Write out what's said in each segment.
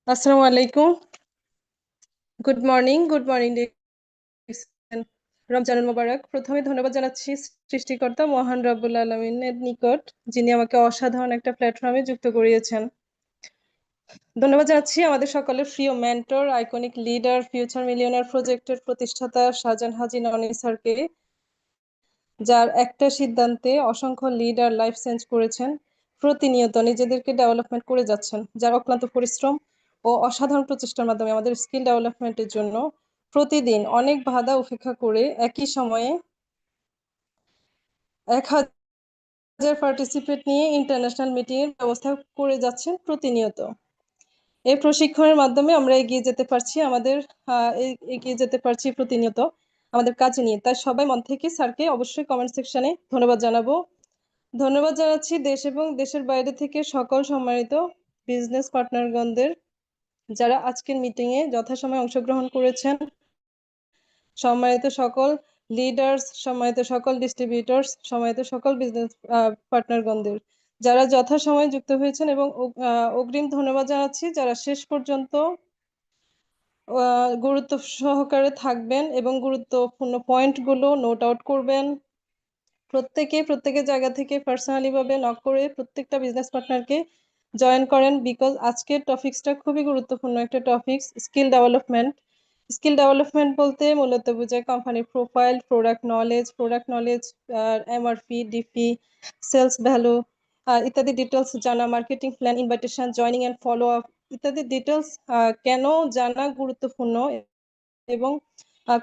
আসসালামু আলাইকুম। Good morning রমজানুল মোবারক। প্রথমে ধন্যবাদ জানাচ্ছি সৃষ্টিকর্তা মহান রব্বুল আলমিনের নিকট, যিনি আমাকে অসাধারণ একটা প্ল্যাটফর্মে যুক্ত করিয়েছেন। ধন্যবাদ জানাচ্ছি আমাদের সকলের প্রিয় mentor, iconic leader, future millionaire প্রজেক্টের প্রতিষ্ঠাতা শাহজাহান হাজী ননি স্যারকে, যার একটা সিদ্ধান্তে অসংখ্য লিডার লাইফ চেঞ্জ করেছেন, প্রতিনিয়ত নিজেদেরকে ডেভেলপমেন্ট করে যাচ্ছেন, যার অক্লান্ত পরিশ্রম ও অসাধারণ প্রচেষ্টার মাধ্যমে আমাদের স্কিল ডেভেলপমেন্টের জন্য প্রতিদিন অনেক বাধা উপেক্ষা করে একই সময়ে 1000 পার্টিসিপেট নিয়ে ইন্টারন্যাশনাল মিটিং এর ব্যবস্থা করে যাচ্ছেন প্রতিনিয়ত। এই প্রশিক্ষণের মাধ্যমে আমরা এগিয়ে যেতে পারছি প্রতিনিয়ত আমাদের কাজ নিয়ে। তাই সবাই মন থেকে স্যারকে অবশ্যই কমেন্ট সেকশনে ধন্যবাদ জানাবো। ধন্যবাদ জানাচ্ছি দেশ এবং দেশের বাইরে থেকে সকল সম্মানিত বিজনেস পার্টনারগণদের, যারা আজকের মিটিং এ যথাসময়ে অংশগ্রহণ করেছেন। সম্মানিত সকল লিডার্স, সম্মানিত সকল ডিস্ট্রিবিউটরস, সম্মানিত সকল বিজনেস পার্টনারগণদের, যারা যথাসময়ে যুক্ত হয়েছেন, এবং অগ্রিম ধন্যবাদ জানাচ্ছি যারা শেষ পর্যন্ত গুরুত্ব সহকারে থাকবেন এবং গুরুত্বপূর্ণ পয়েন্টগুলো নোট আউট করবেন। প্রত্যেকের জায়গা থেকে পার্সোনালি ভাবে নক করে প্রত্যেকটা বিজনেস পার্টনারকে জয়েন করেন, বিকজ আজকের টপিকসটা খুবই গুরুত্বপূর্ণ একটা টপিকস। স্কিল ডেভেলপমেন্ট বলতে মূলত বোঝায় কোম্পানির profile, product knowledge, MRP, DP, sales value ইত্যাদি ডিটেলস জানা, marketing plan, invitation, joining and follow up ইত্যাদি ডিটেলস কেন জানা গুরুত্বপূর্ণ, এবং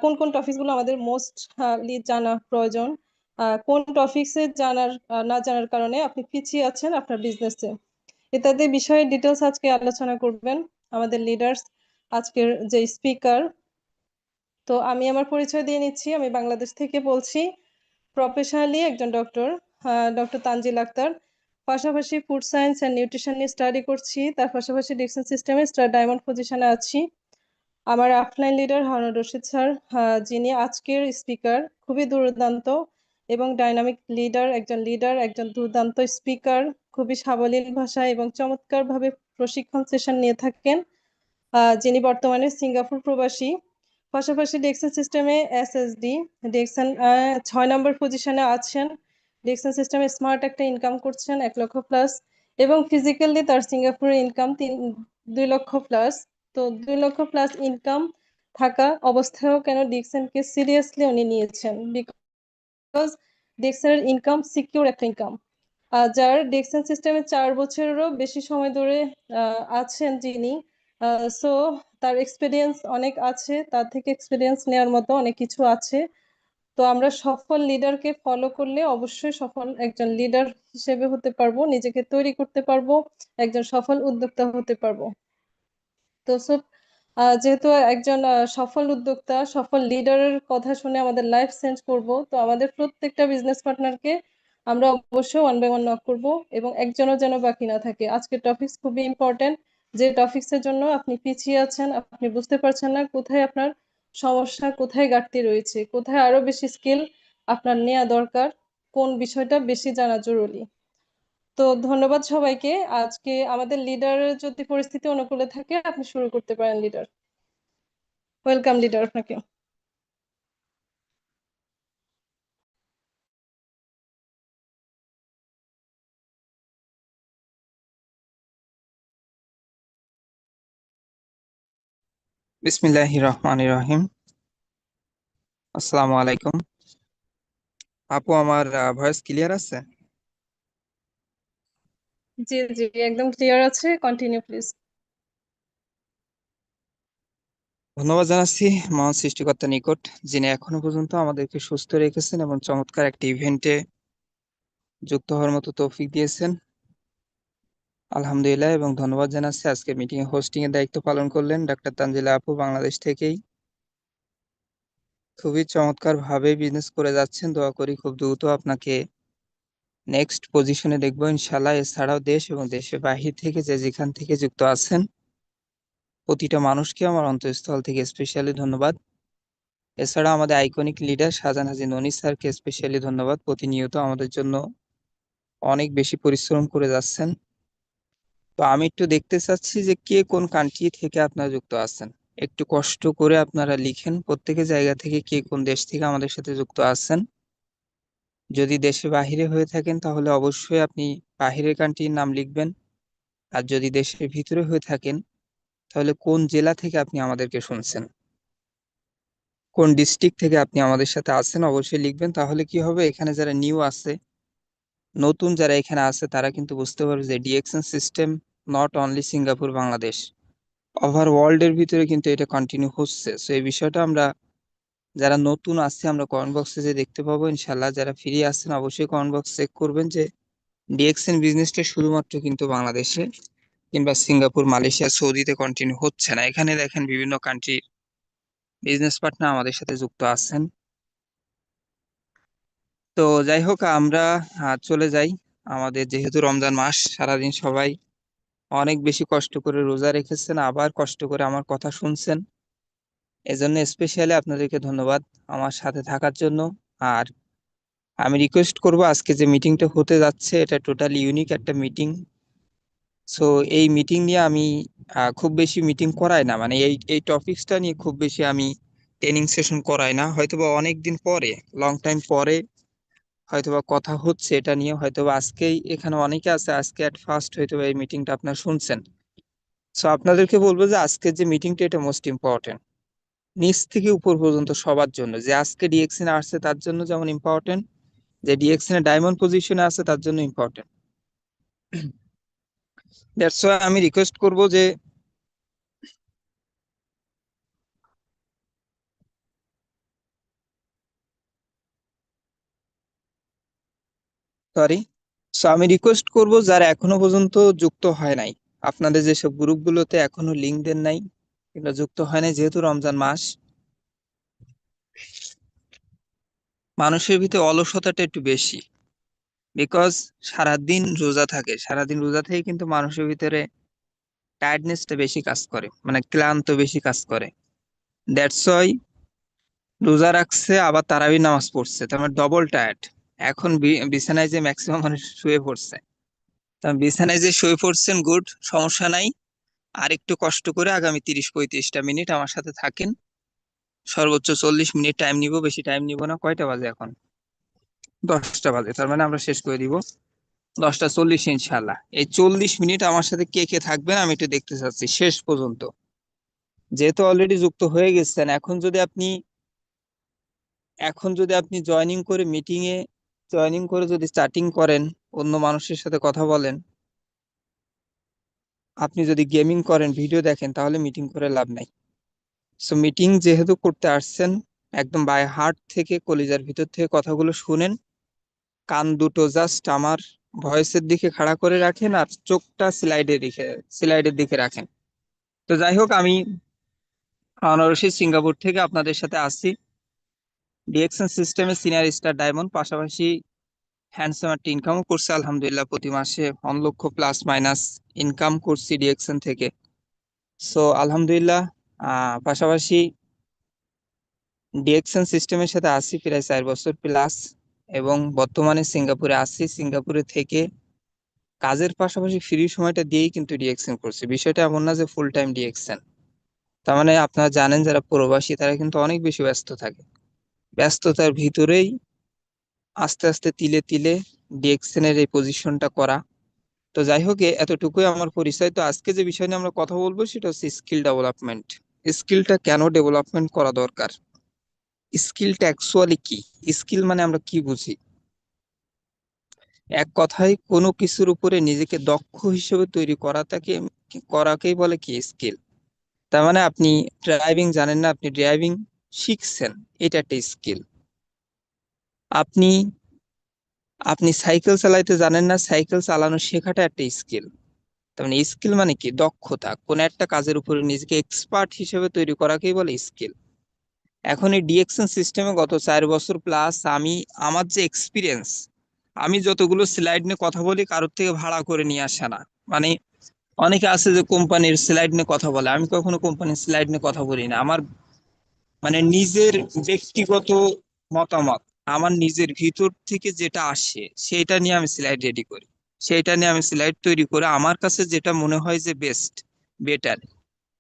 কোন কোন টপিকসগুলো আমাদের মোস্টলি জানা প্রয়োজন, কোন টপিকসে না জানার কারণে আপনি পিছিয়ে আছেন আপনার বিজনেসে, ইত্যাদি বিষয়ে ডিটেলস আজকে আলোচনা করবেন আমাদের লিডার্স, আজকের যে স্পিকার। তো আমি আমার পরিচয় দিয়ে নিচ্ছি। আমি বাংলাদেশ থেকে বলছি, প্রফেশনালি একজন ডক্টর তানজিল আক্তার। পাশাপাশি ফুড সায়েন্স অ্যান্ড নিউট্রিশন নিয়ে স্টাডি করছি, তার পাশাপাশি ডিকসন সিস্টেমে স্টার ডায়মন্ড পজিশনে আছি। আমার offline leader Harun Rashid sir, যিনি আজকের স্পিকার, খুবই দুর্দান্ত এবং ডাইনামিক লিডার, একজন দুর্দান্ত স্পিকার, খুবই সাবলীল ভাষা এবং চমৎকার ভাবে প্রশিক্ষণ সেশন নিয়ে থাকেন, যিনি বর্তমানে সিঙ্গাপুর প্রবাসী। পাশাপাশি ডেক্সন সিস্টেমে এসএসডি, ডেক্সন 6 নম্বর পজিশনে আছেন। ডেক্সন সিস্টেমে স্মার্ট একটা ইনকাম করছেন 1 লক্ষ প্লাস, এবং ফিজিক্যালি তার সিঙ্গাপুরের ইনকাম 2 লক্ষ প্লাস। তো 2 লক্ষ প্লাস ইনকাম থাকা অবস্থায়ও কেন ডিকসনকে সিরিয়াসলি উনি নিয়েছেন, বিকজ ডিকসনের ইনকাম সিকিউর একটা ইনকাম। যার ডিকসন সিস্টেমে 4 বছরেরও বেশি সময় ধরে আছেন যিনি, সো তার এক্সপিরিয়েন্স অনেক আছে, তার থেকে এক্সপিরিয়েন্স নেওয়ার মতো অনেক কিছু আছে। তো আমরা সফল লিডারকে ফলো করলে অবশ্যই সফল একজন লিডার হিসেবে হতে পারবো, নিজেকে তৈরি করতে পারবো, একজন সফল উদ্যোক্তা হতে পারবো। তো যেহেতু একজন সফল উদ্যোক্তা, সফল লিডারের কথা শুনে আমাদের লাইফ চেঞ্জ করব, তো আমাদের প্রত্যেকটা বিজনেস পার্টনারকে আমরা অবশ্যই 1 বাই 1 নক করব, এবং একজনও যেন বাকি না থাকে। আজকের টপিকস খুবই ইম্পর্টেন্ট, যে টপিকসের জন্য আপনি পিছিয়ে আছেন, আপনি বুঝতে পারছেন না কোথায় আপনার সমস্যা, কোথায় ঘাটতি রয়েছে, কোথায় আরো বেশি স্কিল আপনার নেওয়া দরকার, কোন বিষয়টা বেশি জানা জরুরি। তো ধন্যবাদ সবাইকে। আজকে আমাদের লিডারের যদি পরিস্থিতি অনুকূলে থাকে আপনি শুরু করতে পারেন লিডার। ওয়েলকাম লিডার আপনাকে। বিসমিল্লাহির রহমানির রহিম। আসসালামু আলাইকুম। আপু, আমার ভয়েস ক্লিয়ার আছে? জি জি, একদম ক্লিয়ার আছে, কন্টিনিউ প্লিজ। ধন্যবাদ জানাচ্ছি মহান সৃষ্টিকর্তার নিকট, যিনি এখনো পর্যন্ত আমাদেরকে সুস্থ রেখেছেন এবং চমৎকার একটি ইভেন্টে যুক্ত হওয়ার মতো তৌফিক দিয়েছেন। আলহামদুলিল্লাহ। এবং ধন্যবাদ জানাচ্ছি আজকে মিটিং এ হোস্টিং এর দায়িত্ব পালন করলেন ডক্টর তানজিলা আপু, বাংলাদেশ থেকেই। খুবই চমৎকার ভাবে বিজনেস করে যাচ্ছেন। দোয়া করি খুব দ্রুত আপনাকে নেক্সট পজিশনে দেখবো ইনশাল্লাহ। এছাড়াও দেশ এবং দেশের বাহির থেকে যে যেখান থেকে যুক্ত আছেন প্রতিটা মানুষকে আমার অন্তঃস্থল থেকে স্পেশালি ধন্যবাদ। এছাড়া আমাদের আইকনিক লিডার শাহজাহান হাজী ননী স্যারকে স্পেশালি ধন্যবাদ। প্রতিনিয়ত আমাদের জন্য অনেক বেশি পরিশ্রম করে যাচ্ছেন। তো আমি একটু দেখতে চাচ্ছি যে কে কোন কান্ট্রি থেকে আপনারা যুক্ত আছেন। একটু কষ্ট করে আপনারা লিখেন প্রত্যেকের জায়গা থেকে কে কোন দেশ থেকে আমাদের সাথে যুক্ত আছেন। যদি দেশের বাহিরে হয়ে থাকেন তাহলে অবশ্যই আপনি বাহিরের কান্ট্রির নাম লিখবেন। আর যদি দেশের ভিতরে হয়ে থাকেন তাহলে কোন জেলা থেকে আপনি আমাদেরকে শুনছেন, কোন ডিস্ট্রিক্ট থেকে আপনি আমাদের সাথে আছেন অবশ্যই লিখবেন। তাহলে কি হবে, এখানে যারা নিউ আছে, নতুন যারা এখানে আছে, তারা কিন্তু বুঝতে পারবে যে DXN system not only Singapore Bangladesh, over world এর ভিতরে কিন্তু এটা কন্টিনিউ হচ্ছে। সো এই বিষয়টা আমরা যারা নতুন আসছে আমরা কমেন্ট বক্সে যে দেখতে পাবো ইনশাল্লাহ। যারা ফ্রি আছেন অবশ্যই কমেন্ট বক্স চেক করবেন যে ডিএক্সএন বিজনেসটা শুধুমাত্র কিন্তু বাংলাদেশে কিংবা সিঙ্গাপুর, মালয়েশিয়া, সৌদিতে কন্টিনিউ হচ্ছে না। এখানে দেখেন বিভিন্ন কান্ট্রির বিজনেস পার্টনার আমাদের সাথে যুক্ত আছেন। তো যাই হোক, আমরা চলে যাই। আমাদের যেহেতু রমজান মাস, সারাদিন সবাই অনেক বেশি কষ্ট করে রোজা রেখেছেন, আবার কষ্ট করে আমার কথা শুনছেন। এজন্য স্পেশালি আপনাদেরকে ধন্যবাদ আমার সাথে থাকার জন্য। আর আমি রিকোয়েস্ট করব, আজকে যে মিটিংটা হতে যাচ্ছে এটা টোটালি ইউনিক একটা মিটিং। সো এই মিটিং নিয়ে আমি খুব বেশি মিটিং করাই না, মানে এই এই টপিকসটা নিয়ে খুব বেশি আমি ট্রেনিং সেশন করাই না। হয়তোবা অনেক দিন পরে, লং টাইম পরে হয়তোবা কথা হচ্ছে এটা নিয়ে। হয়তোবা আজকেই এখানে অনেকে আছে, আজকে এট ফার্স্ট হয়তোবা এই মিটিংটা আপনারা শুনছেন। সো আপনাদেরকে বলবো যে আজকের যে মিটিংটা এটা মোস্ট ইম্পর্টেন্ট, নিচ থেকে উপর পর্যন্ত সবার জন্য। যে আজকে ডিএক্সএন আসছে তার জন্য যেমন ইম্পর্টেন্ট, যে ডিএক্সএন এ ডায়মন্ড পজিশনে আছে তার জন্য ইম্পর্টেন্ট। দ্যাটস ওয়াই আমি রিকোয়েস্ট করব যে, সরি, সো আমি রিকোয়েস্ট করব যারা এখনো পর্যন্ত যুক্ত হয় নাই, আপনাদের যেসব গ্রুপগুলোতে এখনো লিংক দেন নাই কিংবা যুক্ত হয় নাই, যেহেতু রমজান মাস মানুষের ভিতরে অলসতাটা একটু বেশি। বিকজ সারাদিন রোজা থাকে, সারাদিন রোজা থেকে কিন্তু মানুষের ভিতরে টায়ার্ডনেসটা বেশি কাজ করে, মানে ক্লান্ত বেশি কাজ করে। দ্যাটস ওয়াই রোজা রাখছে আবার তারাবি নামাজ পড়ছে, তার মানে ডবল টায়ার্ড। এখন বিছানায় যে ম্যাক্সিমাম মানুষ শুয়ে পড়ছে, তা বিছানায় যে শুয়ে পড়ছেন, গুড, সমস্যা নাই। আর একটু কষ্ট করে আগামী 30-35টা মিনিট আমার সাথে থাকেন। সর্বোচ্চ 40 মিনিট টাইম নিব, বেশি টাইম নিব না। কয়টা বাজে এখন? 10টা বাজে, তার মানে আমরা শেষ করে দিব 10টা 40 ইনশাল্লাহ। এই 40 মিনিট আমার সাথে কে কে থাকবেন আমি একটু দেখতে চাচ্ছি শেষ পর্যন্ত। যেহেতু অলরেডি যুক্ত হয়ে গেছেন, এখন যদি আপনি জয়েনিং করে মিটিং এ জয়েনিং করে যদি স্টার্টিং করেন, অন্য মানুষের সাথে কথা বলেন, আপনি যদি গেমিং করেন, ভিডিও দেখেন, তাহলে মিটিং করে লাভ নাই। সো মিটিং যেহেতু করতে আসছেন, একদম বাই হার্ট থেকে কলিজার ভিতর থেকে কথাগুলো শুনেন। কান দুটো জাস্ট আমার ভয়েসের দিকে খাড়া করে রাখেন আর চোখটা স্লাইডের দিকে রাখেন। তো যাই হোক, আমি হাওয়ানা রশিদ সিঙ্গাপুর থেকে আপনাদের সাথে আসছি। ডিএক্সএন সিস্টেমে সিনিয়র স্টার ডায়মন্ড, পাশাপাশি হ্যান্ডসাম একটা ইনকামও করছে আলহামদুলিল্লাহ। প্রতি মাসে 1 লক্ষ প্লাস মাইনাস ইনকাম করছি ডিএক্সএন থেকে। সো আলহামদুলিল্লাহ। পাশাপাশি ডিএক্সএন সিস্টেমের সাথে আছি প্রায় 4 বছর প্লাস, এবং বর্তমানে সিঙ্গাপুরে আছি। সিঙ্গাপুরে থেকে কাজের পাশাপাশি ফ্রি সময়টা দিয়েই কিন্তু ডিএক্সএন করছি। বিষয়টা এমন না যে ফুল টাইম ডিএক্সএন। তার মানে আপনারা জানেন যারা প্রবাসী তারা কিন্তু অনেক বেশি ব্যস্ত থাকে, ব্যস্ততার ভিতরেই আস্তে আস্তে তিলে তিলে ডিএক্সএন এর এই পজিশনটা করা। তো যাই হোক, এতটুকুই আমার পরিচয়। তো আজকে যে বিষয় নিয়ে আমরা কথা বলবো সেটা হচ্ছে স্কিল ডেভেলপমেন্ট। স্কিলটা কেন ডেভেলপমেন্ট করা দরকার, স্কিলটা অ্যাকচুয়ালি কি, স্কিল মানে আমরা কি বুঝি। এক কথায় কোনো কিছুর উপরে নিজেকে দক্ষ হিসেবে তৈরি করাকেই বলে কি স্কিল। তার মানে আপনি ড্রাইভিং জানেন না, আপনি ড্রাইভিং শিখছেন, এটা একটা স্কিল। আপনি আপনি সাইকেল চালাইতে জানেন না, সাইকেল চালানো শেখাটা একটা স্কিল। তার মানে স্কিল মানে কি, দক্ষতা, কোন একটা কাজের উপরে নিজেকে এক্সপার্ট হিসেবে তৈরি করাকেই বলে স্কিল। এখন এই ডিএক্সএন সিস্টেমে গত 4 বছর প্লাস আমি, আমার যে এক্সপিরিয়েন্স, আমি যতগুলো স্লাইড নিয়ে কথা বলি কারোর থেকে ভাড়া করে নিয়ে আসা না। মানে অনেকে আছে যে কোম্পানির স্লাইড নিয়ে কথা বলে, আমি কখনো কোম্পানির স্লাইড নিয়ে কথা বলি না। আমার মানে নিজের ব্যক্তিগত মতামত, আমার নিজের ভিতর থেকে যেটা আসে সেটা নিয়ে আমি স্লাইড রেডি করি। সেইটা নিয়ে আমি স্লাইড তৈরি করে আমার কাছে যেটা মনে হয় যে বেস্ট, বেটার।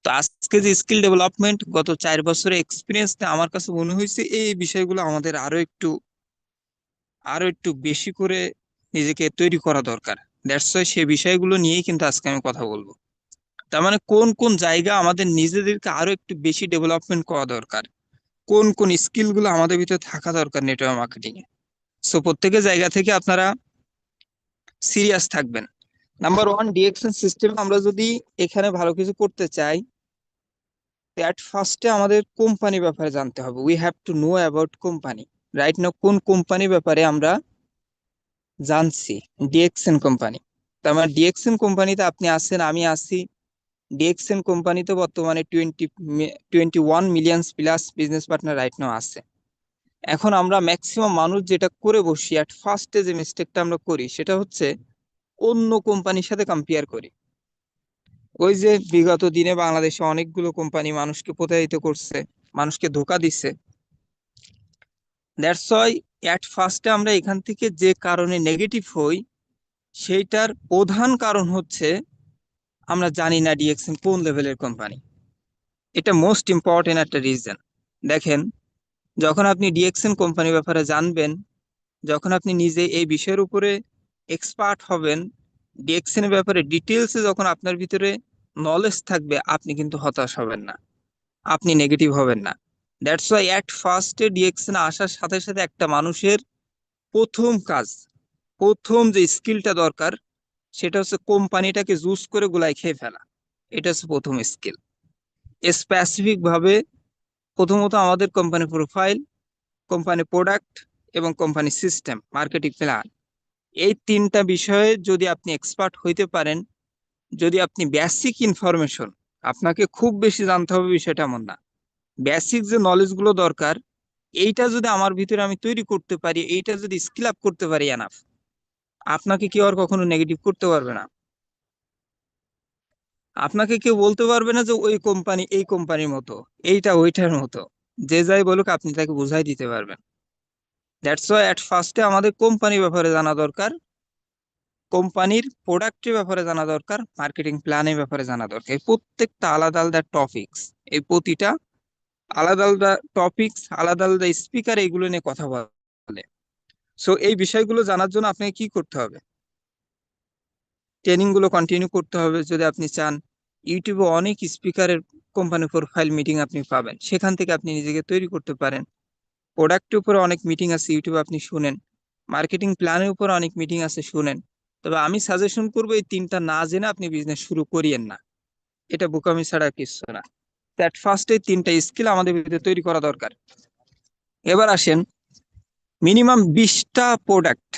তো আজকে যে স্কিল ডেভেলপমেন্ট, গত 4 বছরের এক্সপিরিয়েন্স, আমার কাছে মনে হয়েছে এই বিষয়গুলো আমাদের আরো একটু বেশি করে নিজেকে তৈরি করা দরকার। দ্যাটস ওয়াই সেই বিষয়গুলো নিয়েই কিন্তু আজকে আমি কথা বলবো। তার মানে কোন কোন জায়গা আমাদের নিজেদেরকে আরো একটু বেশি ডেভেলপমেন্ট করা দরকার, কোন কোন স্কিল গুলো আমাদের ভিতরে থাকা দরকার নেটওয়ার্ক মার্কেটিং এ। সো প্রত্যেকের জায়গা থেকে আপনারা সিরিয়াস থাকবেন। নাম্বার ওয়ান, ডিএকশন সিস্টেম আমরা যদি এখানে ভালো কিছু করতে চাই, অ্যাট ফার্স্টে আমাদের কোম্পানি ব্যাপারে জানতে হবে। We have to know about company. Right now কোন কোম্পানি ব্যাপারে আমরা জানছি? DXN company. তার মানে ডিএক্সএন কোম্পানিতে আপনি আছেন, আমি আছি। ডিএক্সএন কোম্পানিতে বর্তমানে 21 million plus business partner right now আছে। এখন আমরা ম্যাক্সিমাম মানুষ যেটা করে বসি, অ্যাট ফার্স্টে যে মিস্টেকটা আমরা করি সেটা হচ্ছে অন্য কোম্পানির সাথে কম্পেয়ার করি। ওই যে বিগত দিনে বাংলাদেশে অনেকগুলো কোম্পানি মানুষকে প্রতারিত করছে, মানুষকে ধোকা দিচ্ছে। দ্যাটস ওয়াই অ্যাট ফার্স্টে আমরা এখান থেকে যে কারণে নেগেটিভ হই, সেইটার প্রধান কারণ হচ্ছে আমরা জানি না ডিএক্সএন কোন লেভেলের কোম্পানি। এটা মোস্ট ইম্পর্টেন্ট একটা রিজন। দেখেন, যখন আপনি ডিএক্সএন কোম্পানির ব্যাপারে জানবেন, যখন আপনি নিজে এই বিষয়ের উপরে এক্সপার্ট হবেন, ডিএক্সএন এর ব্যাপারে ডিটেলসে যখন আপনার ভিতরে নলেজ থাকবে, আপনি কিন্তু হতাশ হবেন না, আপনি নেগেটিভ হবেন না। দ্যাটস ওয়াই অ্যাট ফার্স্টে ডিএক্সএন আসার সাথে সাথে একটা মানুষের প্রথম কাজ, প্রথম যে স্কিলটা দরকার, সেটা হচ্ছে কোম্পানিটাকে জুস করে গুলাই খেয়ে ফেলা। এটা হচ্ছে প্রথম স্কিল। স্পেসিফিক ভাবে প্রথমত আমাদের কোম্পানি প্রোফাইল, কোম্পানি প্রোডাক্ট এবং কোম্পানি সিস্টেম, মার্কেটিং প্ল্যান, এই তিনটা বিষয়ে যদি আপনি এক্সপার্ট হইতে পারেন, যদি আপনি বেসিক ইনফরমেশন, আপনাকে খুব বেশি জানতে হবে বিষয়টা এমন না, বেসিক যে নলেজ গুলো দরকার, এইটা যদি আমার ভিতরে আমি তৈরি করতে পারি, এইটা যদি স্কিল আপ করতে পারি, এনাফ, আপনাকে কেউ আর কখনো নেগেটিভ করতে পারবে না। আপনাকে কেউ বলতে পারবে না যে ওই কোম্পানি এই কোম্পানির মতো, এইটা ওইটার মতো। যে যাই বলুক আপনি তাকে বুঝাই দিতে পারবেন। দ্যাটস ওয়াই অ্যাট ফার্স্টে আমাদের কোম্পানির ব্যাপারে জানা দরকার, কোম্পানির প্রোডাক্টের ব্যাপারে জানা দরকার, মার্কেটিং প্ল্যানের ব্যাপারে জানা দরকার। এই প্রত্যেকটা আলাদা আলাদা টপিকস, এই প্রতিটা আলাদা আলাদা টপিকস, আলাদা আলাদা স্পিকার এইগুলো নিয়ে কথা বলে। সো এই বিষয়গুলো জানার জন্য আপনাকে কি করতে হবে? ট্রেনিং গুলো কন্টিনিউ করতে হবে। যদি আপনি চান, ইউটিউবে অনেক স্পিকারের কোম্পানি প্রোফাইল মিটিং আপনি পাবেন, সেখান থেকে আপনি নিজেকে তৈরি করতে পারেন। প্রোডাক্টের উপরে অনেক মিটিং আছে ইউটিউবে, আপনি শুনেন। মার্কেটিং প্ল্যানের উপরে অনেক মিটিং আছে, শুনেন। তবে আমি সাজেশন করবো এই তিনটা না জেনে আপনি বিজনেস শুরু করিয়েন না, এটা বোকামি ছাড়া কিছু না। দ্যাট ফার্স্ট এই তিনটা স্কিল আমাদের ভিতরে তৈরি করা দরকার। এবার আসেন, মিনিমাম 20টা প্রোডাক্ট,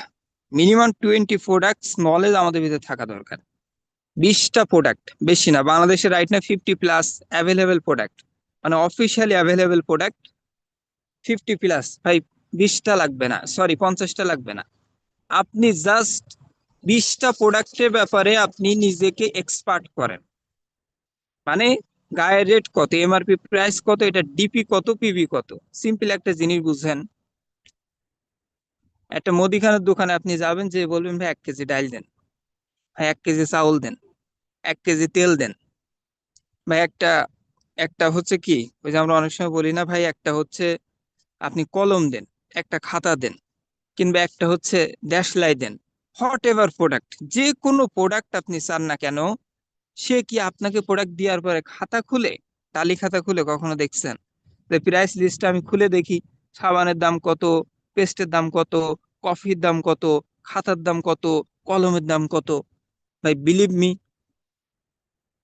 মিনিমাম 20 প্রোডাক্টস নলেজ আমাদের ভিতরে থাকা দরকার। 20টা প্রোডাক্ট, বেশি না। বাংলাদেশে রাইট না 50+ অ্যাভেলেবেল প্রোডাক্ট, মানে অফিসিয়ালি অ্যাভেলেবেল প্রোডাক্ট 50+। ভাই 20টা লাগবে না, সরি 50টা লাগবে না। আপনি জাস্ট 20টা প্রোডাক্টের ব্যাপারে আপনি নিজেকে এক্সপার্ট করেন। মানে গায়ের রেট কত, এমআরপি প্রাইস কত, এটা ডিপি কত, পিবি কত। সিম্পল একটা জিনিস বুঝেন, একটা মুদিখানার দোকানে আপনি যাবেন, যে বলবেন ভাই 1 কেজি ডাল দেন, ভাই 1 কেজি চাউল দেন, 1 কেজি তেল দেন, ভাই একটা একটা হচ্ছে কি, ওই যে আমরা অনেক সময় বলি না ভাই, একটা হচ্ছে আপনি কলম দেন, একটা খাতা দেন, কিংবা একটা হচ্ছে ড্যাশলাই দেন। হোয়াট এভার প্রোডাক্ট, যে কোনো প্রোডাক্ট আপনি চান না কেন, সে কি আপনাকে প্রোডাক্ট দেওয়ার পরে খাতা খুলে, টালি খাতা খুলে কখনো দেখছেন? প্রাইস লিস্টটা আমি খুলে দেখি, সাবানের দাম কত, পেস্টের দাম কত, কফির দাম কত, খাতার দাম কত, কলমের দাম কত। ভাই বিলিভ মি,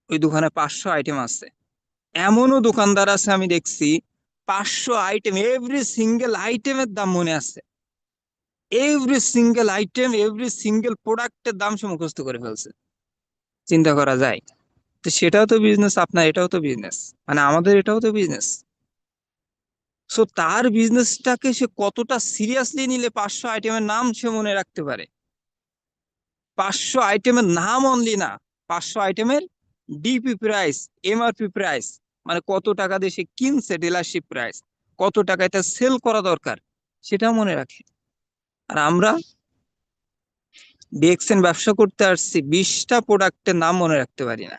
ওই দোকানে 500 আইটেম আছে। এমনও দোকানদার আছে আমি দেখছি, 500 আইটেম, এভরি সিঙ্গেল আইটেমের দাম মনে আছে, every single item, every single প্রোডাক্টের দাম সে মুখস্থ করে ফেলছে। চিন্তা করা যায়? তো সেটাও তো বিজনেস, আপনার এটাও তো বিজনেস, মানে আমাদের এটাও তো বিজনেস। সো তার বিজনেসটাকে সে কতটা সিরিয়াসলি নিলে 500 আইটেমের নাম সে মনে রাখতে পারে। 500 আইটেমের নাম অনলি না, 500 আইটেমের ডিপি প্রাইস, এমআরপি প্রাইস, মানে কত টাকা দিয়ে সে কিনছে, ডিলারশিপ প্রাইস, কত টাকায় তার সেল করা দরকার, সেটা মনে রাখে। আর আমরা ডিএক্সএন ব্যবসা করতে আসছি, 20টা প্রোডাক্টের নাম মনে রাখতে পারি না,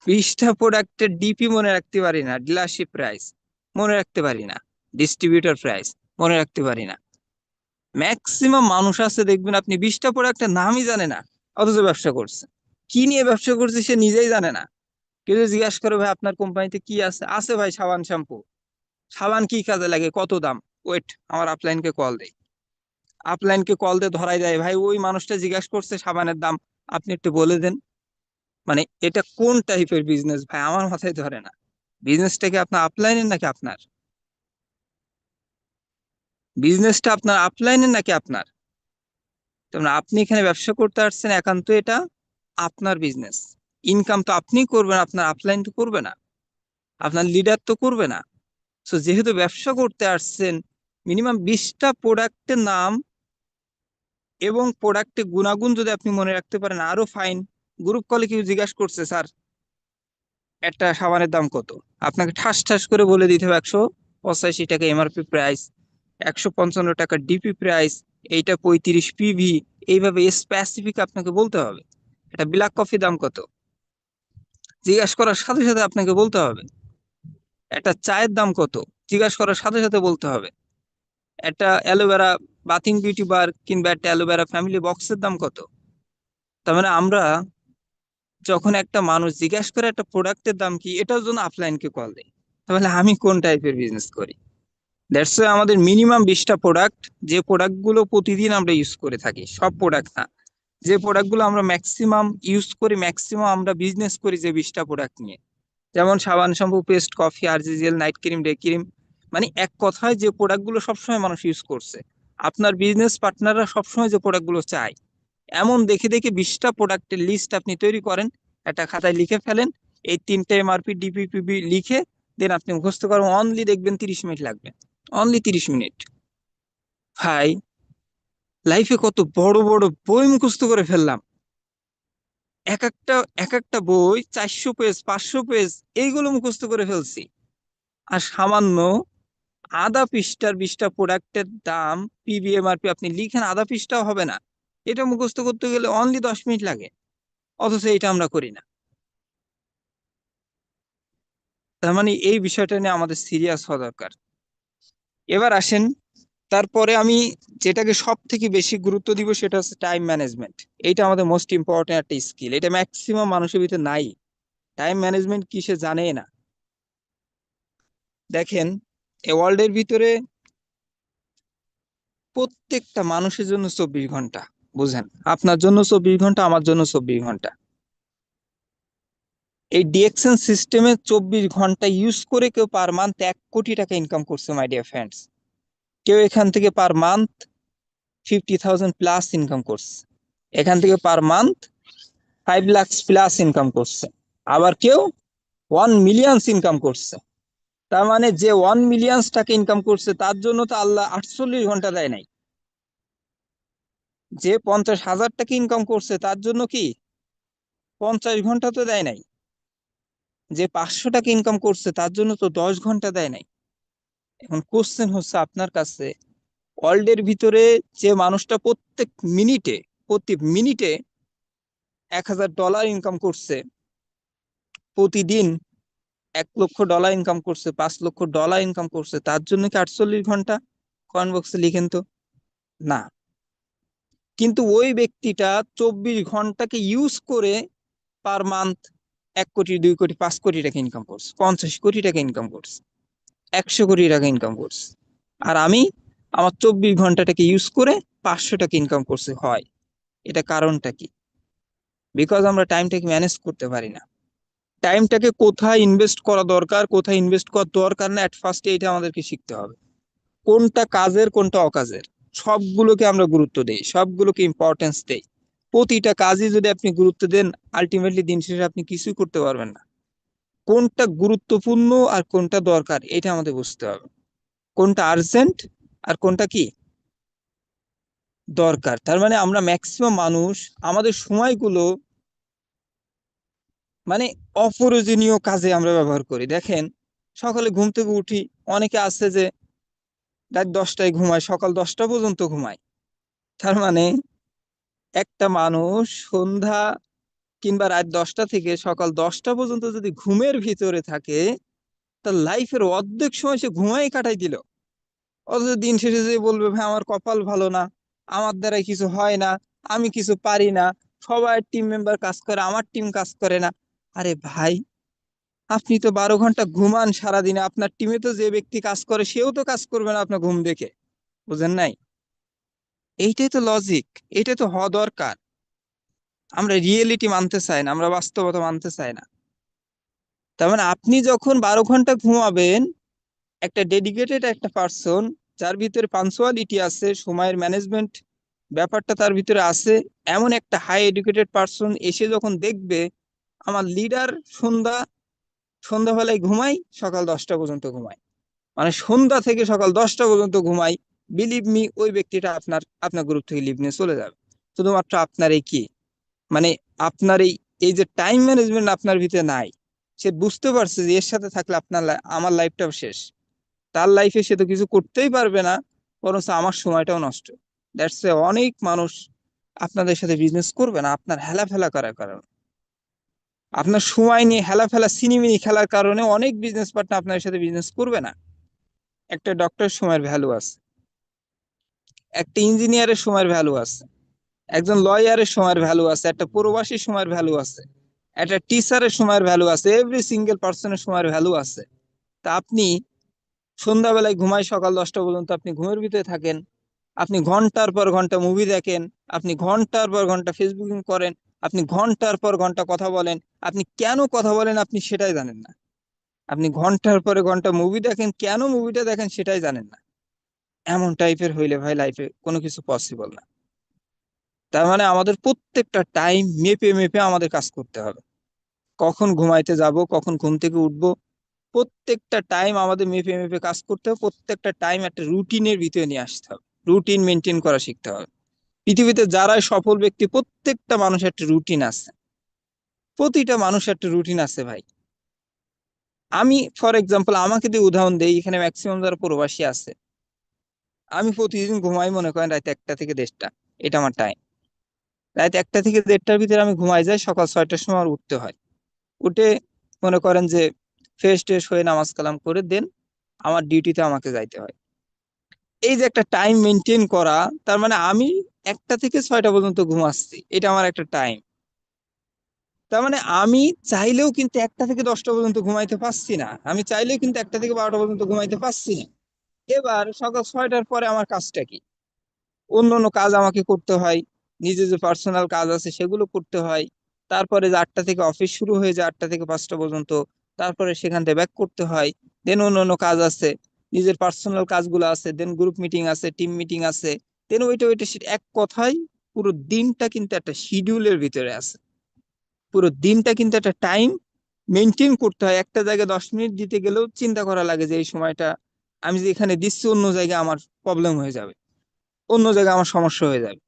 20টা প্রোডাক্টের ডিপি মনে রাখতে পারি না, ডিলারশিপ প্রাইস মনে রাখতে পারি না, ডিস্ট্রিবিউটর প্রাইস মনে রাখতে পারি না। ম্যাক্সিমাম মানুষ আছে দেখবেন আপনি 20টা প্রোডাক্টের নামই জানে না, অথচ ব্যবসা করছে। কি নিয়ে ব্যবসা করছে সে নিজেই জানে না। কেউ যদি জিজ্ঞাসা করে ভাই আপনার কোম্পানিতে কি আছে, আছে ভাই সাবান শ্যাম্পু। সাবান কি কাজে লাগে, কত দাম, ওয়েট আমার আপলাইনকে কল দেয়, আপলাইনকে কল দিয়ে ধরাই দেয়, ভাই ওই মানুষটা জিজ্ঞাসা করছে সাবানের দাম, আপনি একটু বলে দেন। মানে এটা কোন টাইপের বিজনেস ভাই, আমার মাথায় ধরে না। বিজনেসটা কি আপনার আপলাইনের নাকি আপনার? বিজনেসটা আপনার আপলাইনের নাকি আপনার? তেমন আপনি এখানে ব্যবসা করতে আসছেন, একান্ত এটা আপনার বিজনেস। ইনকাম তো আপনিই করবেন, আপনার আপলাইন তো করবে না, আপনার লিডার তো করবে না। তো যেহেতু ব্যবসা করতে আসছেন, মিনিমাম 20টা প্রোডাক্টের নাম এবং প্রোডাক্টের গুণাগুণ যদি আপনি মনে রাখতে পারেন আরো ফাইন। গ্রুপ কলে কেউ জিজ্ঞাসা করছে স্যার একটা সাবানের দাম কত, আপনাকে ঠাস ঠাস করে বলে দিতে হবে 185 টাকা এমআরপি প্রাইস, 155 টাকা ডিপি প্রাইস, এইটা 35 পিভি, এইভাবে স্পেসিফিক আপনাকে বলতে হবে। এটা ব্ল্যাক কফি দাম কত জিজ্ঞাসা করার সাথে সাথে আপনাকে বলতে হবে। একটা চায়ের দাম কত জিজ্ঞাসা করার সাথে সাথে বলতে হবে। একটা অ্যালোভেরা বাথিং বিউটি বার কিংবা একটা অ্যালোভেরা ফ্যামিলি বক্সের দাম কত। তার মানে আমরা যখন একটা মানুষ জিজ্ঞাসা করে একটা প্রোডাক্টের দাম কি, এটার জন্য আপলাইনকে কল দেয়, তাহলে আমি কোন টাইপের বিজনেস করি? দ্যাটস ওয়াই আমাদের মিনিমাম 20টা প্রোডাক্ট, যে প্রোডাক্ট গুলো প্রতিদিন আমরা ইউজ করে থাকি, সব প্রোডাক্ট না, যে প্রোডাক্ট গুলো আমরা ম্যাক্সিমাম ইউজ করি, ম্যাক্সিমাম আমরা বিজনেস করি যে 20টা প্রোডাক্ট নিয়ে, যেমন সাবান shampoo paste coffee RGGL night cream day cream, মানে এক কথায় যে প্রোডাক্ট গুলো সবসময় মানুষ ইউজ করছে, আপনার বিজনেস পার্টনাররা সবসময় যে প্রোডাক্ট গুলো চায়, এমন দেখে দেখে 20টা প্রোডাক্টের লিস্ট আপনি তৈরি করেন, একটা খাতায় লিখে ফেলেন, এই 3টে এমআরপি ডিপিপিবি লিখে দেন আপনি মুখস্থ করেন, অনলি দেখবেন 30 মিনিট লাগবে, অনলি 30 মিনিট। ভাই লাইফে কত বড় বড় বই মুখস্থ করে ফেললাম, এক একটা এক একটা বই 400 পেজ 500 পেজ, এইগুলো মুখস্থ করে ফেলছি। আর সামান্য আধা পৃষ্ঠার 20টা প্রোডাক্টের দাম পিভিএমআরপি আপনি লিখেন, আধা পৃষ্ঠাও হবে না, এটা মুখস্থ করতে গেলে অনলি 10 মিনিট লাগে, অথচ এটা আমরা করি না। তার মানে এই বিষয়টা নিয়ে আমাদের সিরিয়াস হওয়া দরকার। এবার আসেন, তারপরে আমি যেটাকে সব থেকে বেশি গুরুত্ব দিব সেটা হচ্ছে টাইম ম্যানেজমেন্ট। এটা আমাদের মোস্ট ইম্পর্টেন্ট একটা স্কিল, এটা ম্যাক্সিমাম মানুষের ভিতরে নাই। টাইম ম্যানেজমেন্ট কি সে জানে না। দেখেন এ ওয়ার্ল্ডের ভিতরে প্রত্যেকটা মানুষের জন্য 24 ঘন্টা, বুঝেন, আপনার জন্য 24 ঘন্টা, আমার জন্য 24 ঘন্টা। এই ডিএক্সএন সিস্টেমে 24 ঘন্টা ইউজ করে কেউ পার মান্থ 1 কোটি টাকা ইনকাম করছে মাই ডিয়ার ফ্রেন্ডস। কেউ এখান থেকে পার মান্থ 50,000 প্লাস ইনকাম করছে, এখান থেকে per month 5 lakh plus income করছে, আবার কেউ 1 মিলিয়ন ইনকাম করছে। তার মানে যে 1 মিলিয়ন টাকা ইনকাম করছে তার জন্য তো আল্লাহ 48 ঘন্টা দেয় নাই। যে 50,000 টাকা ইনকাম করছে তার জন্য কি 50 ঘন্টা তো দেয় নাই। যে 500 টাকা ইনকাম করছে তার জন্য তো 10 ঘন্টা দেয় নাই। এখন কোশ্চেন হচ্ছে আপনার কাছে, ওয়ার্ল্ডের ভিতরে যে মানুষটা প্রতি মিনিটে $1,000 ইনকাম করছে, প্রতিদিন $1 লক্ষ ইনকাম করছে, $5 লক্ষ ইনকাম করছে, তার জন্য কি 48 ঘন্টা? কমেন্ট বক্সে লিখেন তো। না। কিন্তু ওই ব্যক্তিটা 24 ঘন্টাকে ইউজ করে পার মান্থ 1 কোটি 2 কোটি 5 কোটি টাকা ইনকাম করছে, 50 কোটি টাকা ইনকাম করছে, 100 কোটি টাকা ইনকাম করছে। আর আমি আমার 24 ঘন্টাটাকে ইউজ করে 500 টাকা ইনকাম করছে হয়। এটা কারণটা কি? বিকজ আমরা টাইমটাকে ম্যানেজ করতে পারি না। টাইমটাকে কোথায় ইনভেস্ট করা দরকার, কোথায় ইনভেস্ট করা দরকার না, এট ফার্স্ট এটা আমাদেরকে শিখতে হবে। কোনটা কাজের কোনটা অকাজের, সবগুলোকে আমরা গুরুত্ব দেই, সবগুলোকে ইম্পর্টেন্স দেই। প্রতিটা কাজই যদি আপনি গুরুত্ব দেন, আলটিমেটলি দিন শেষে আপনি কিছুই করতে পারবেন না। কোনটা গুরুত্বপূর্ণ আর কোনটা দরকার এটা আমাদের বুঝতে হবে, কোনটা আর্জেন্ট আর কোনটা কি দরকার। তার মানে আমরা ম্যাক্সিমাম মানুষ আমাদের সময়গুলো মানে অপ্রয়োজনীয় কাজে আমরা ব্যবহার করি। দেখেন সকালে ঘুম থেকে উঠি, অনেকে আছে যে রাত 10টায় ঘুমায়, সকাল 10টা পর্যন্ত ঘুমায়। তার মানে একটা মানুষ সন্ধ্যা কিংবা রাত 10টা থেকে সকাল 10টা পর্যন্ত যদি ঘুমের ভিতরে থাকে, তার লাইফের অর্ধেক সময় সে ঘুমাই কাটাই দিল। অথচ দিন শেষে যে বলবে ভাই আমার কপাল ভালো না, আমার দ্বারাই কিছু হয় না, আমি কিছু পারি না, সবাই টিম মেম্বার কাজ করে আমার টিম কাজ করে না। আরে ভাই, আপনি তো 12 ঘন্টা ঘুমান সারাদিনে, আপনার টিমে তো যে ব্যক্তি কাজ করে সেও তো কাজ করবে না আপনার ঘুম দেখে। বুঝেন নাই? এইটাই তো লজিক, এইটাই তো হওয়া দরকার। আমরা রিয়েলিটি মানতে চাই না, আমরা বাস্তবতা মানতে চাই না। তার মানে আপনি যখন 12 ঘন্টা ঘুমাবেন, একটা ডেডিকেটেড একটা পার্সন, যার ভিতরে পাঞ্চুয়ালিটি আছে, সময়ের ম্যানেজমেন্ট ব্যাপারটা তার ভিতরে আছে, এমন একটা হাই এডুকেটেড পার্সন এসে যখন দেখবে আমার লিডার সন্ধ্যাবেলায় ঘুমাই, সকাল 10টা পর্যন্ত ঘুমাই, মানে সন্ধ্যা থেকে সকাল 10টা পর্যন্ত ঘুমাই, বিলিভ মি ওই ব্যক্তিটা আপনার গ্রুপ থেকে লিভ নিয়ে চলে যাবে। শুধুমাত্র আপনার এই কি, মানে আপনার এই এই যে টাইম ম্যানেজমেন্ট আপনার ভিতরে নাই। সে বুঝতে পারছে যে এর সাথে থাকলে আমার লাইফটাও শেষ, তার লাইফে সে তো কিছু করতেই পারবে না, বরঞ্চ আমার সময়টাও নষ্ট। দ্যাটস এ অনেক মানুষ আপনাদের সাথে বিজনেস করবে না আপনার হেলাফেলা করার কারণে। আপনার সময় নিয়ে হেলাফেলা সিনিমিনি খেলার কারণে অনেক বিজনেস পার্টনার আপনার সাথে বিজনেস করবে না। একটা ডক্টর সময়ের ভ্যালু আছে, একটা ইঞ্জিনিয়ারের সময়ের ভ্যালু আছে, একজন লয়ারের সময়ের ভ্যালু আছে, একটা প্রবাসীর সময়ের ভ্যালু আছে, একটা টিচারের সময়ের ভ্যালু আছে, এভরি সিঙ্গেল পার্সনের সময়ের ভ্যালু আছে। তা আপনি সন্ধ্যাবেলায় ঘুমায় সকাল 10টা পর্যন্ত আপনি ঘুমের ভিতরে থাকেন, আপনি ঘন্টার পর ঘন্টা মুভি দেখেন, আপনি ঘন্টার পর ঘন্টা ফেসবুকিং করেন, আপনি ঘন্টার পর ঘন্টা কথা বলেন, আপনি কেন কথা বলেন আপনি সেটাই জানেন না। আপনি ঘন্টার পরে ঘন্টা মুভি দেখেন, কেন মুভিটা দেখেন সেটাই জানেন না। এমন টাইপের হইলে ভাই লাইফে কোনো কিছু পসিবল না। তার মানে আমাদের প্রত্যেকটা টাইম মেপে মেপে আমাদের কাজ করতে হবে। কখন ঘুমাইতে যাব, কখন ঘুম থেকে উঠবো, প্রত্যেকটা টাইম আমাদের মেপে মেপে কাজ করতে হবে। প্রত্যেকটা টাইম একটা রুটিনের ভিতরে নিয়ে আসতে হবে, রুটিন মেনটেন করা শিখতে হবে। পৃথিবীতে যারাই সফল ব্যক্তি, প্রত্যেকটা মানুষের একটা রুটিন আছে, প্রতিটা মানুষের একটা রুটিন আছে ভাই। আমি ফর এক্সাম্পল আমাকে দিয়ে উদাহরণ দেই, এখানে ম্যাক্সিমাম যারা প্রবাসী আছে, আমি প্রতিদিন ঘুমাই মনে করেন রাত 1টা থেকে 1:30, এটা আমার টাইম। রাত 1টা থেকে 1:30টার ভিতরে আমি ঘুমাই যাই, সকাল 6টার সময় আমার উঠতে হয়। উঠে মনে করেন যে ফ্রেশ ট্রেশ হয়ে নামাজ কালাম করে দেন আমার ডিউটিতে আমাকে যাইতে হয়। এই যে একটা টাইম মেনটেন করা, তার মানে আমি 1টা থেকে 6টা পর্যন্ত ঘুমাচ্ছি, এটা আমার একটা টাইম। তার মানে আমি চাইলেও কিন্তু 1টা থেকে 10টা পর্যন্ত ঘুমাইতে পারছি না, আমি চাইলেও কিন্তু 1টা থেকে 12টা পর্যন্ত ঘুমাইতে পারছি না। এবার সকাল 6টার পরে আমার কাজটা কি? অন্য অন্য কাজ আমাকে করতে হয়, নিজে যে পার্সোনাল কাজ আছে সেগুলো করতে হয়। তারপরে যে 8টা থেকে অফিস শুরু হয়ে যায় 8টা থেকে 5টা পর্যন্ত, তারপরে সেখান থেকে ব্যাক করতে হয়। দেন অন্য অন্য কাজ আছে, নিজের পার্সোনাল কাজগুলো আছে, দেন গ্রুপ মিটিং আছে, টিম মিটিং আছে, দেন ওইটা ওইটা এক কথায় পুরো দিনটা কিন্তু একটা শিডিউলের ভিতরে আছে। পুরো দিনটা কিন্তু একটা টাইম মেনটেন করতে হয়। একটা জায়গায় 10 মিনিট দিতে গেলেও চিন্তা করা লাগে যে এই সময়টা আমি যে এখানে দিচ্ছি অন্য জায়গায় আমার প্রবলেম হয়ে যাবে, অন্য জায়গায় আমার সমস্যা হয়ে যাবে।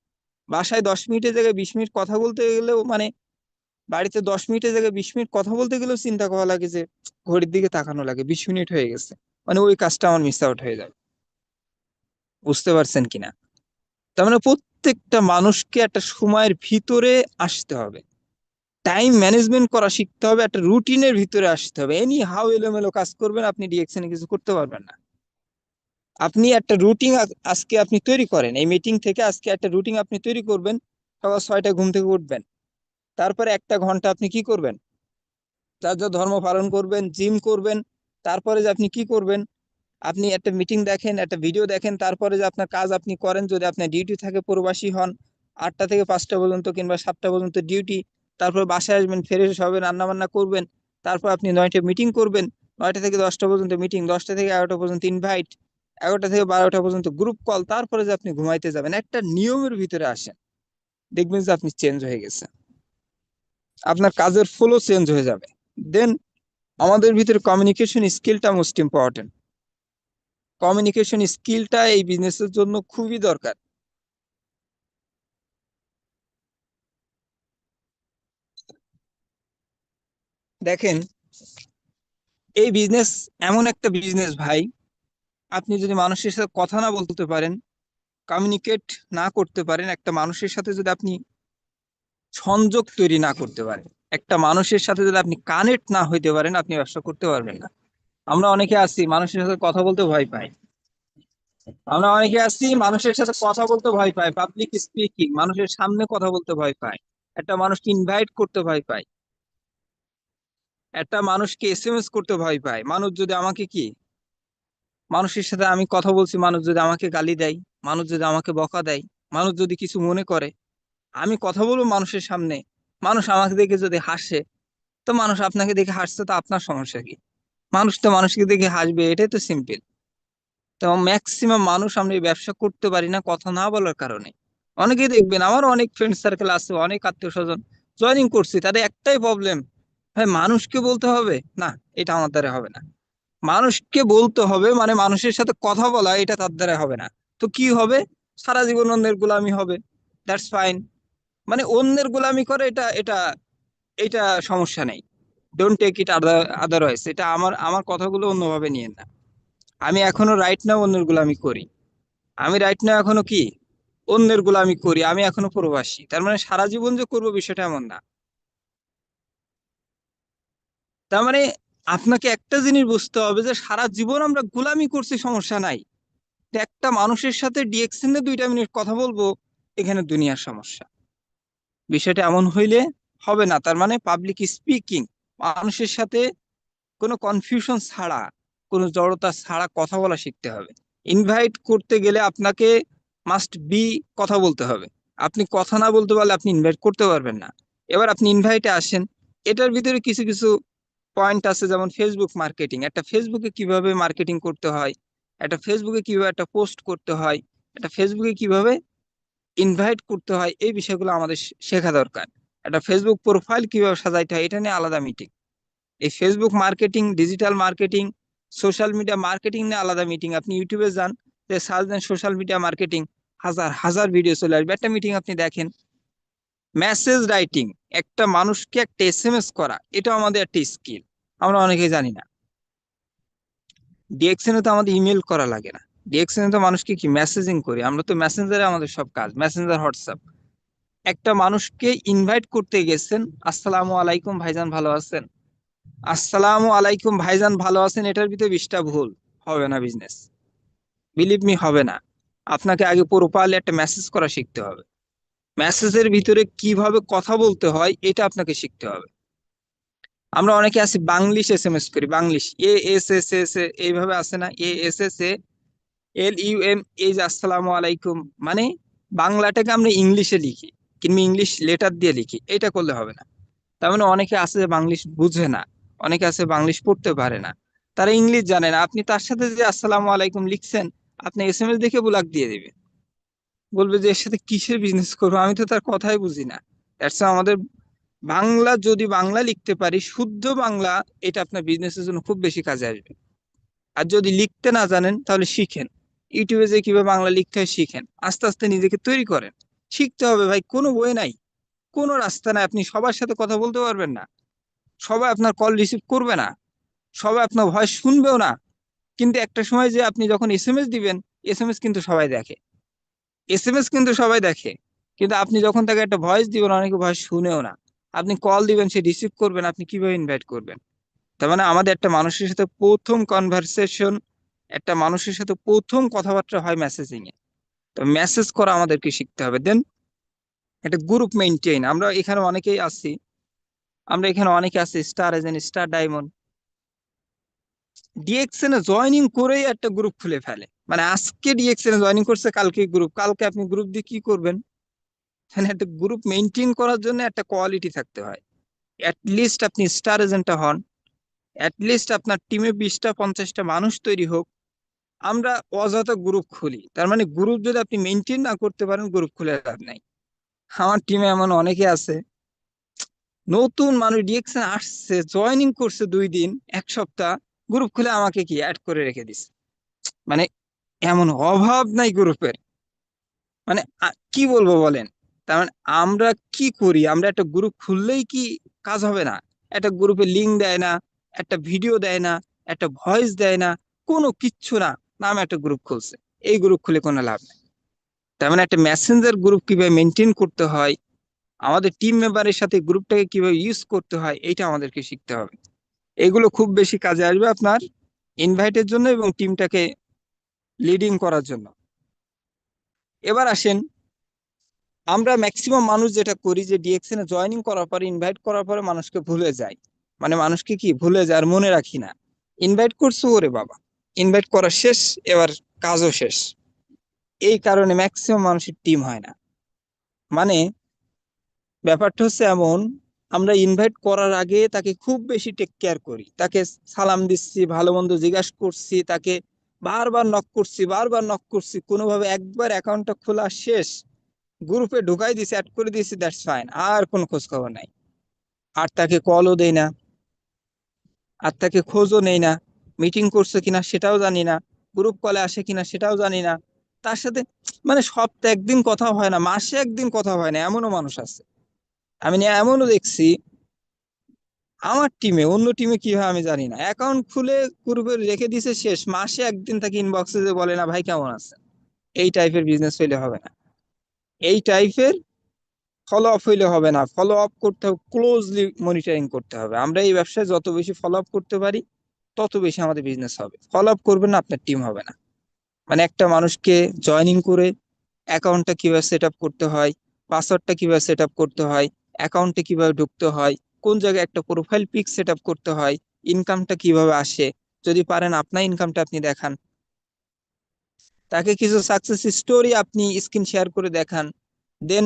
বাসায় 10 মিনিটের জায়গায় 20 মিনিট কথা বলতে গেলেও, মানে বাড়িতে 10 মিনিটের জায়গায় 20 মিনিট কথা বলতে গেলেও চিন্তা করা লাগে যে ঘড়ির দিকে তাকানো লাগে, 20 মিনিট হয়ে গেছে, মানে ওই কাজটা আমার মিস আউট হয়ে যাবে। বুঝতে পারছেন কিনা? তার মানে প্রত্যেকটা মানুষকে একটা সময়ের ভিতরে আসতে হবে, টাইম ম্যানেজমেন্ট করা শিখতে হবে, একটা রুটিনের ভিতরে আসতে হবে। এনি হাউ এলোমেলো কাজ করবেন আপনি ডিরেকশনে কিছু করতে পারবেন না। আপনি একটা রুটিন আজকে আপনি তৈরি করেন, এই মিটিং থেকে আজকে একটা রুটিন আপনি তৈরি করবেন। সকাল 6টায় ঘুম থেকে উঠবেন, তারপরে 1টা ঘন্টা আপনি কি করবেন? যার যা ধর্ম পালন করবেন, জিম করবেন। তারপরে যে আপনি কি করবেন? আপনি একটা মিটিং দেখেন, একটা ভিডিও দেখেন, তারপরে যে আপনার কাজ আপনি করেন, যদি আপনার ডিউটি থাকে প্রবাসী হন, 8টা থেকে 5টা পর্যন্ত কিংবা 7টা পর্যন্ত ডিউটি। তারপর বাসায় আসবেন, ফ্রেশ হবেন, রান্না বান্না করবেন। তারপর আপনি 9টায় মিটিং করবেন, 9টা থেকে 10টা পর্যন্ত মিটিং, 10টা থেকে 11টা পর্যন্ত ইনভাইট, 11টা থেকে 12টা পর্যন্ত গ্রুপ কল। তারপরে যে আপনি ঘুমাইতে যাবেন, একটা নিয়মের ভিতরে আসেন, দেখবেন যে আপনি চেঞ্জ হয়ে গেছেন, আপনার কাজের ফ্লো চেঞ্জ হয়ে যাবে। দেন আমাদের ভিতরে কমিউনিকেশন স্কিলটা মোস্ট ইম্পর্টেন্ট। কমিউনিকেশন স্কিলটা এই বিজনেসের জন্য খুবই দরকার। দেখেন, এই বিজনেস এমন একটা বিজনেস ভাই, আপনি যদি মানুষের সাথে কথা না বলতে পারেন, কমিউনিকেট না করতে পারেন, একটা মানুষের সাথে যদি আপনি সংযোগ তৈরি না করতে পারেন, একটা মানুষের সাথে যদি আপনি কানেক্ট না হইতে পারেন, আপনি ব্যবসা করতে পারবেন না। আমরা অনেকে আছি মানুষের সাথে কথা বলতে ভয় পাই। আমরা অনেকে আছি মানুষের সাথে কথা বলতে ভয় পাই, পাবলিক স্পিকিং, মানুষের সামনে কথা বলতে ভয় পাই, একটা মানুষকে ইনভাইট করতে ভয় পাই, একটা মানুষকে এসএমএস করতে ভয় পায়। মানুষ যদি আমাকে কি, মানুষের সাথে আমি কথা বলছি, মানুষ যদি আমাকে গালি দেয়, মানুষ যদি আমাকে বকা দেয়, মানুষ যদি কিছু মনে করে, আমি কথা বলবো মানুষের সামনে, মানুষ আমাকে দেখে যদি হাসে, তো মানুষ আপনাকে দেখে হাসছে, তো আপনার সমস্যা কি? মানুষ তো মানুষকে দেখে হাসবে, এটাই তো সিম্পল। তো ম্যাক্সিমাম মানুষ আমরা এই ব্যবসা করতে পারি না কথা না বলার কারণে। অনেকেই দেখবেন, আমার অনেক ফ্রেন্ড সার্কেল আছে, অনেক আত্মীয় স্বজন জয়েনিং করছি, তাদের একটাই প্রবলেম, ভাই মানুষকে বলতে হবে না, এটা আমার দ্বারা হবে না। মানুষকে বলতে হবে মানে মানুষের সাথে কথা বলা, এটা তার দ্বারা হবে না। তো কি হবে? সারা জীবন অন্যের গোলামি হবে। That's fine. মানে অন্যের গোলামি করে, এটা এটা এটা সমস্যা নেই। ডোন্ট টেক ইট আদারওয়াইজ, এটা আমার আমার কথাগুলো অন্যভাবে নিয়েন না। আমি এখনো রাইট নাও অন্যের গোলামি করি। আমি রাইট নাও এখনো কি অন্যের গোলামি করি, আমি এখনো প্রবাসী, তার মানে সারা জীবন যে করবো বিষয়টা এমন না। তার মানে আপনাকে একটা জিনিস বুঝতে হবে যে সারা জীবন আমরা গোলামি করছি, সমস্যা নাই। তো একটা মানুষের সাথে ডিএকশনে 2টা মিনিট কথা বলবো, এখানে দুনিয়ার সমস্যা। বিষয়টা এমন হইলে হবে না। তার মানে পাবলিক স্পিকিং, মানুষের সাথে কোনো কনফিউশন ছাড়া, কোনো জড়তা ছাড়া কথা বলা শিখতে হবে। ইনভাইট করতে গেলে আপনাকে মাস্ট বি কথা বলতে হবে। আপনি কথা না বলতে পারলে আপনি ইনভাইট করতে পারবেন না। এবার আপনি ইনভাইটে আসেন, এটার ভিতরে কিছু কিছু পয়েন্ট আছে, যেমন ফেসবুক মার্কেটিং, একটা ফেসবুকে কিভাবে মার্কেটিং করতে হয়, একটা ফেসবুকে কিভাবে একটা পোস্ট করতে হয়, একটা ফেসবুকে কিভাবে ইনভাইট করতে হয়, এই বিষয়গুলো আমাদের শেখা দরকার। একটা ফেসবুক প্রোফাইল কিভাবে সাজাইতে হয়, এটা নিয়ে আলাদা মিটিং। এই Facebook marketing, digital marketing, social media marketing নিয়ে আলাদা মিটিং। আপনি ইউটিউবে যান, যে সার্চ দেন সোশ্যাল মিডিয়া মার্কেটিং, হাজার হাজার ভিডিও চলে আসবে। একটা মিটিং আপনি দেখেন। মেসেজ রাইটিং, একটা মানুষকে একটা এসএমএস করা, এটা আমাদের একটা স্কিল, আমরা অনেকেই জানি না। ডিএক্সএনে তো আমাদের ইমেল করা লাগে না, ডিএক্সএনে তো মানুষকে কি মেসেজিং করি, আমরা তো মেসেঞ্জারে আমাদের সব কাজ, মেসেঞ্জার, হোয়াটসঅ্যাপ। একটা মানুষকে ইনভাইট করতে গেছেন, আসসালামু আলাইকুম ভাইজান ভালো আছেন, আসসালামু আলাইকুম ভাইজান ভালো আছেন, এটার ভিতরে 20টা ভুল, হবে না বিজনেস। বিলিভ মি, হবে না। আপনাকে আগে প্রপারলি একটা মেসেজ করা শিখতে হবে। মেসেজের ভিতরে কিভাবে কথা বলতে হয়, এটা আপনাকে শিখতে হবে। আমরা অনেকে আছি বাংলিশ এসএমএস করি, বাংলিশ, এ এইভাবে আছে না, ASSALUM, এই যে আসসালামু আলাইকুম, মানে বাংলাটাকে আমরা ইংলিশে লিখি, কিংবা ইংলিশ লেটার দিয়ে লিখি, এটা করলে হবে না। তার মানে অনেকে আছে যে বাংলিশ বুঝে না, অনেকে আছে বাংলিশ পড়তে পারে না, তারা ইংলিশ জানে না। আপনি তার সাথে যে আসসালামু আলাইকুম লিখছেন, আপনি এসএমএস দেখে ব্লক দিয়ে দিবে, বলবে যে এর সাথে কিসের বিজনেস করবো, আমি তো তার কথাই বুঝি না। দ্যাটস আমাদের বাংলা, যদি বাংলা লিখতে পারি শুদ্ধ বাংলা, এটা আপনার বিজনেসের জন্য খুব বেশি কাজে আসবে। আর যদি লিখতে না জানেন, তাহলে শিখেন। ইউটিউবে যে কিভাবে বাংলা লিখতে হয় শিখেন, আস্তে আস্তে নিজেকে তৈরি করেন। শিখতে হবে ভাই, কোনো বই নাই, কোনো রাস্তা নাই। আপনি সবার সাথে কথা বলতে পারবেন না, সবাই আপনার কল রিসিভ করবে না, সবাই আপনার ভয়েস শুনবেও না। কিন্তু একটা সময় যে আপনি যখন এসএমএস দিবেন, এসএমএস কিন্তু সবাই দেখে, এসএমএস কিন্তু সবাই দেখে, কিন্তু আপনি যখন তাকে একটা ভয়েস দিবেন, অনেকে ভয়েস শুনেও না। আপনি কল দিবেন, সে রিসিভ করবেন, আপনি কিভাবে ইনভাইট করবেন? তার মানে আমাদের একটা মানুষের সাথে প্রথম কনভারসেশন, একটা মানুষের সাথে প্রথম কথাবার্তা হয় মেসেজিং এ। তো মেসেজ করা আমাদেরকে শিখতে হবে। দেন একটা গ্রুপ মেনটেন, আমরা এখানে অনেকেই আছি, আমরা এখানে অনেকে আছি star agent, star diamond, DXN এ জয়েনিং করেই একটা গ্রুপ খুলে ফেলে। মানে আজকে ডিএক্সএন এ জয়েনিং করছে, কালকে গ্রুপ, কালকে আপনি গ্রুপ দিয়ে কি করবেন? মানে একটা গ্রুপ মেনটেন করার জন্য একটা কোয়ালিটি থাকতে হয়। লিস্ট আপনি স্টার এজেন্টটা হন, লিস্ট আপনার টিমে 20টা 50টা মানুষ তৈরি হোক। আমরা অযথা গ্রুপ খুলি, তার মানে গ্রুপ যদি আপনি মেনটেন না করতে পারেন, গ্রুপ খুলে লাভ নাই। আমার টিমে এমন অনেকে আছে, নতুন মানুষ ডিএক্সএন আসছে, জয়েনিং করছে 2 দিন 1 সপ্তাহ, গ্রুপ খুলে আমাকে কি অ্যাড করে রেখে দিছে। মানে এমন অভাব নাই গ্রুপের, মানে কি বলবো বলেন? তার মানে আমরা কি করি, আমরা একটা গ্রুপ খুললেই কি কাজ হবে না? একটা গ্রুপে লিঙ্ক দেয় না, একটা ভিডিও দেয় না, একটা ভয়েস দেয় না, কোনো কিচ্ছু না, নামে একটা গ্রুপ খুলছে, এই গ্রুপ খুলে কোনো লাভ নেই। তার মানে একটা মেসেঞ্জার গ্রুপ কিভাবে মেনটেন করতে হয়, আমাদের টিম মেম্বারের সাথে গ্রুপটাকে কিভাবে ইউজ করতে হয় এইটা আমাদেরকে শিখতে হবে। এগুলো খুব বেশি কাজে আসবে আপনার ইনভাইটের জন্য এবং টিমটাকে লিডিং করার জন্য। এবার আসেন, আমরা ম্যাক্সিমাম মানুষ যেটা করি যে ডিএক্সএন এ জয়েনিং করার পরে, ইনভাইট করার পরে মানুষকে ভুলে যায়। মানে মানুষকে কি ভুলে যায় আর মনে রাখি না। ইনভাইট করছো, ওরে বাবা ইনভাইট করা শেষ, এবার কাজও শেষ। এই কারণে ম্যাক্সিমাম মানুষের টিম হয় না। মানে ব্যাপারটা হচ্ছে এমন, আমরা ইনভাইট করার আগে তাকে খুব বেশি টেক কেয়ার করি, তাকে সালাম দিচ্ছি, ভালো মন্দ জিজ্ঞাসা করছি, তাকে বারবার নক করছি, কোনোভাবে একবার অ্যাকাউন্টটা খোলা শেষ, গ্রুপে ঢুকাই দিছি, অ্যাড করে দিয়েছি, দ্যাটস ফাইন, আর কোনো খোঁজ খবর নাই। আর তাকে কলও দেই না, আর তাকে খোঁজও নেই না, মিটিং করছে কিনা সেটাও জানি না, গ্রুপ কলে আসে কিনা সেটাও জানি না। তার সাথে মানে সপ্তাহে একদিন কথা হয় না, মাসে একদিন কথা হয় না, এমনও মানুষ আছে। আমি এমনও দেখছি, আমার টিমে, অন্য টিমে কি হয় আমি জানি না, অ্যাকাউন্ট খুলে গ্রুপে রেখে দিছে, শেষ মাসে একদিন তাকে ইনবক্সে যে বলে না ভাই কেমন আছে। এই টাইপের বিজনেস হইলে হবে না, এই টাইপের ফলো আপ হইলে হবে না। ফলো আপ করতে হবে, ক্লোজলি মনিটরিং করতে হবে। আমরা এই ব্যবসায় যত বেশি ফলো আপ করতে পারি তত বেশি আমাদের বিজনেস হবে। ফলো আপ করবেন না, আপনার টিম হবে না। মানে একটা মানুষকে জয়েনিং করে অ্যাকাউন্টটা কিভাবে সেট আপ করতে হয়, পাসওয়ার্ডটা কিভাবে সেট আপ করতে হয়, অ্যাকাউন্টে কিভাবে ঢুকতে হয়, কোন জায়গায় একটা প্রোফাইল পিক সেট আপ করতে হয়, ইনকামটা কিভাবে আসে, যদি পারেন আপনার ইনকামটা আপনি দেখান, তাকে কিছু সাকসেস স্টোরি আপনি স্ক্রিন শেয়ার করে দেখান। দেন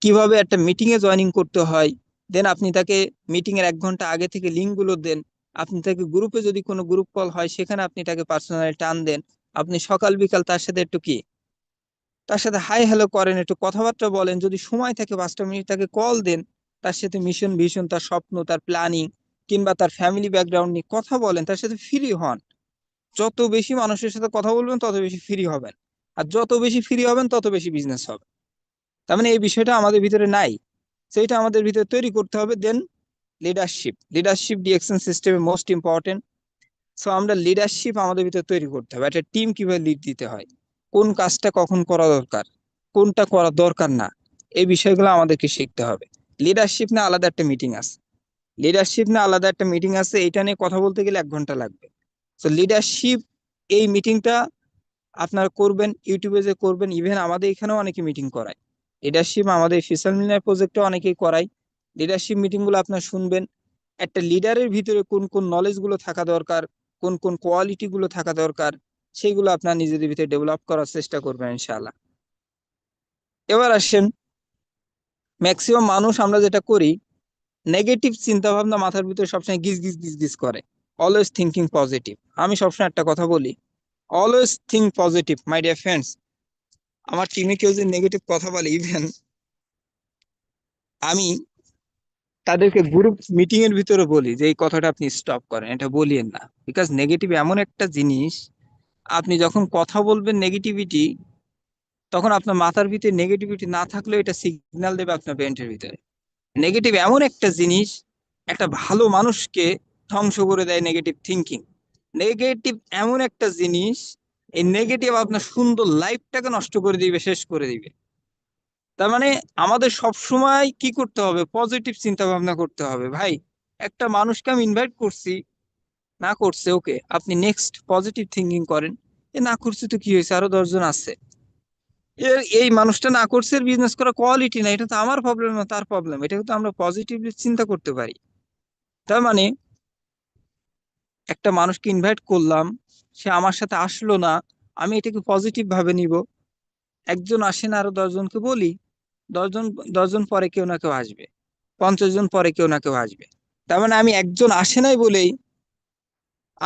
কিভাবে একটা মিটিং এ জয়েনিং করতে হয়, দেন আপনি তাকে মিটিং এর 1 ঘন্টা আগে থেকে লিঙ্ক গুলো দেন। আপনি তাকে গ্রুপে, যদি কোনো গ্রুপ কল হয় সেখানে আপনি তাকে পার্সোনালি টান দেন। আপনি সকাল বিকাল তার সাথে একটু কি, তার সাথে হাই হ্যালো করেন, একটু কথাবার্তা বলেন, যদি সময় থাকে 5টা মিনিট তাকে কল দেন। তার সাথে মিশন ভিশন, তার স্বপ্ন, তার প্ল্যানিং, কিংবা তার ফ্যামিলি ব্যাকগ্রাউন্ড নিয়ে কথা বলেন, তার সাথে ফ্রি হন। যত বেশি মানুষের সাথে কথা বলবেন তত বেশি ফ্রি হবেন, আর যত বেশি ফ্রি হবেন তত বেশি বিজনেস হবে। তার মানে এই বিষয়টা আমাদের ভিতরে নাই, সেইটা আমাদের ভিতরে তৈরি করতে হবে। দেন লিডারশিপ, লিডারশিপ ডিএকশন সিস্টেমে মোস্ট ইম্পর্টেন্ট। সো আমরা লিডারশিপ আমাদের ভিতরে তৈরি করতে হবে। একটা টিম কিভাবে লিড দিতে হয়, কোন কাজটা কখন করা দরকার, কোনটা করা দরকার না, এই বিষয়গুলো আমাদেরকে শিখতে হবে। লিডারশিপ না আলাদা একটা মিটিং আছে, লিডারশিপ না আলাদা একটা মিটিং আছে, এইটা নিয়ে কথা বলতে গেলে 1 ঘন্টা লাগবে। তো লিডারশিপ, এই মিটিংটা আপনারা করবেন, ইউটিউবে যে করবেন, ইভেন আমাদের এখানেও অনেকে মিটিং করায় লিডারশিপ, আমাদের সোশ্যাল মিডিয়া প্রজেক্টে অনেকেই করায়। লিডারশিপ মিটিং গুলো আপনার শুনবেন। একটা লিডারের ভিতরে কোন কোন নলেজ গুলো থাকা দরকার, কোন কোন কোয়ালিটি গুলো থাকা দরকার, সেইগুলো আপনার নিজেদের ভিতরে ডেভেলপ করার চেষ্টা করবেন ইনশাআল্লাহ। এবার আসেন, ম্যাক্সিমাম মানুষ আমরা যেটা করি, নেগেটিভ চিন্তা ভাবনা মাথার ভিতরে সবসময় গিজ গিজ গিজ গিজ করে। Always thinking positive. আমি সবসময় একটা কথা বলি, অলওয়েজ থিঙ্ক পজিটিভ মাই ডিয়ার ফ্রেন্ডস। আমার টিমে কেউ যদি নেগেটিভ কথা বলে, ইভেন আমি তাদেরকে গ্রুপ মিটিং এর ভিতরে বলি যে এই কথাটা আপনি স্টপ করেন, এটা বলিয়েন না। বিকজ নেগেটিভ এমন একটা জিনিস, আপনি যখন কথা বলবেন নেগেটিভিটি, তখন আপনার মাথার ভিতরে নেগেটিভিটি না থাকলেও এটা সিগন্যাল দেবে আপনার ব্রেনের ভিতরে। নেগেটিভ এমন একটা জিনিস, একটা ভালো মানুষকে ধ্বংস করে দেয় নেগেটিভ থিঙ্কিং। নেগেটিভ এমন একটা জিনিস, এই নেগেটিভ আপনার সুন্দর লাইফটাকে নষ্ট করে দিবে, শেষ করে দিবে। তার মানে আমাদের সব সময় কি করতে হবে, পজিটিভ চিন্তা ভাবনা করতে হবে। ভাই, একটা মানুষকে আমি ইনভাইট করছি, না করছে, ওকে, আপনি নেক্সট পজিটিভ থিঙ্কিং করেন, এ না করছে তো কি হয়েছে, আরো 10 জন আছে। এই মানুষটা না করছে, বিজনেস করা কোয়ালিটি না, এটা তো আমার প্রবলেম না, তার প্রবলেম। এটা তো আমরা পজিটিভলি চিন্তা করতে পারি। তার মানে একটা মানুষকে ইনভাইট করলাম, সে আমার সাথে আসলো না, আমি এটাকে পজিটিভ ভাবে নিব। একজন আসে না, আরো 10 জনকে বলি, 10 জন, 10 জন পরে কেউ না কেউ আসবে, 50 জন পরে কেউ না কেউ আসবে। তার মানে আমি একজন আসে নাই বলেই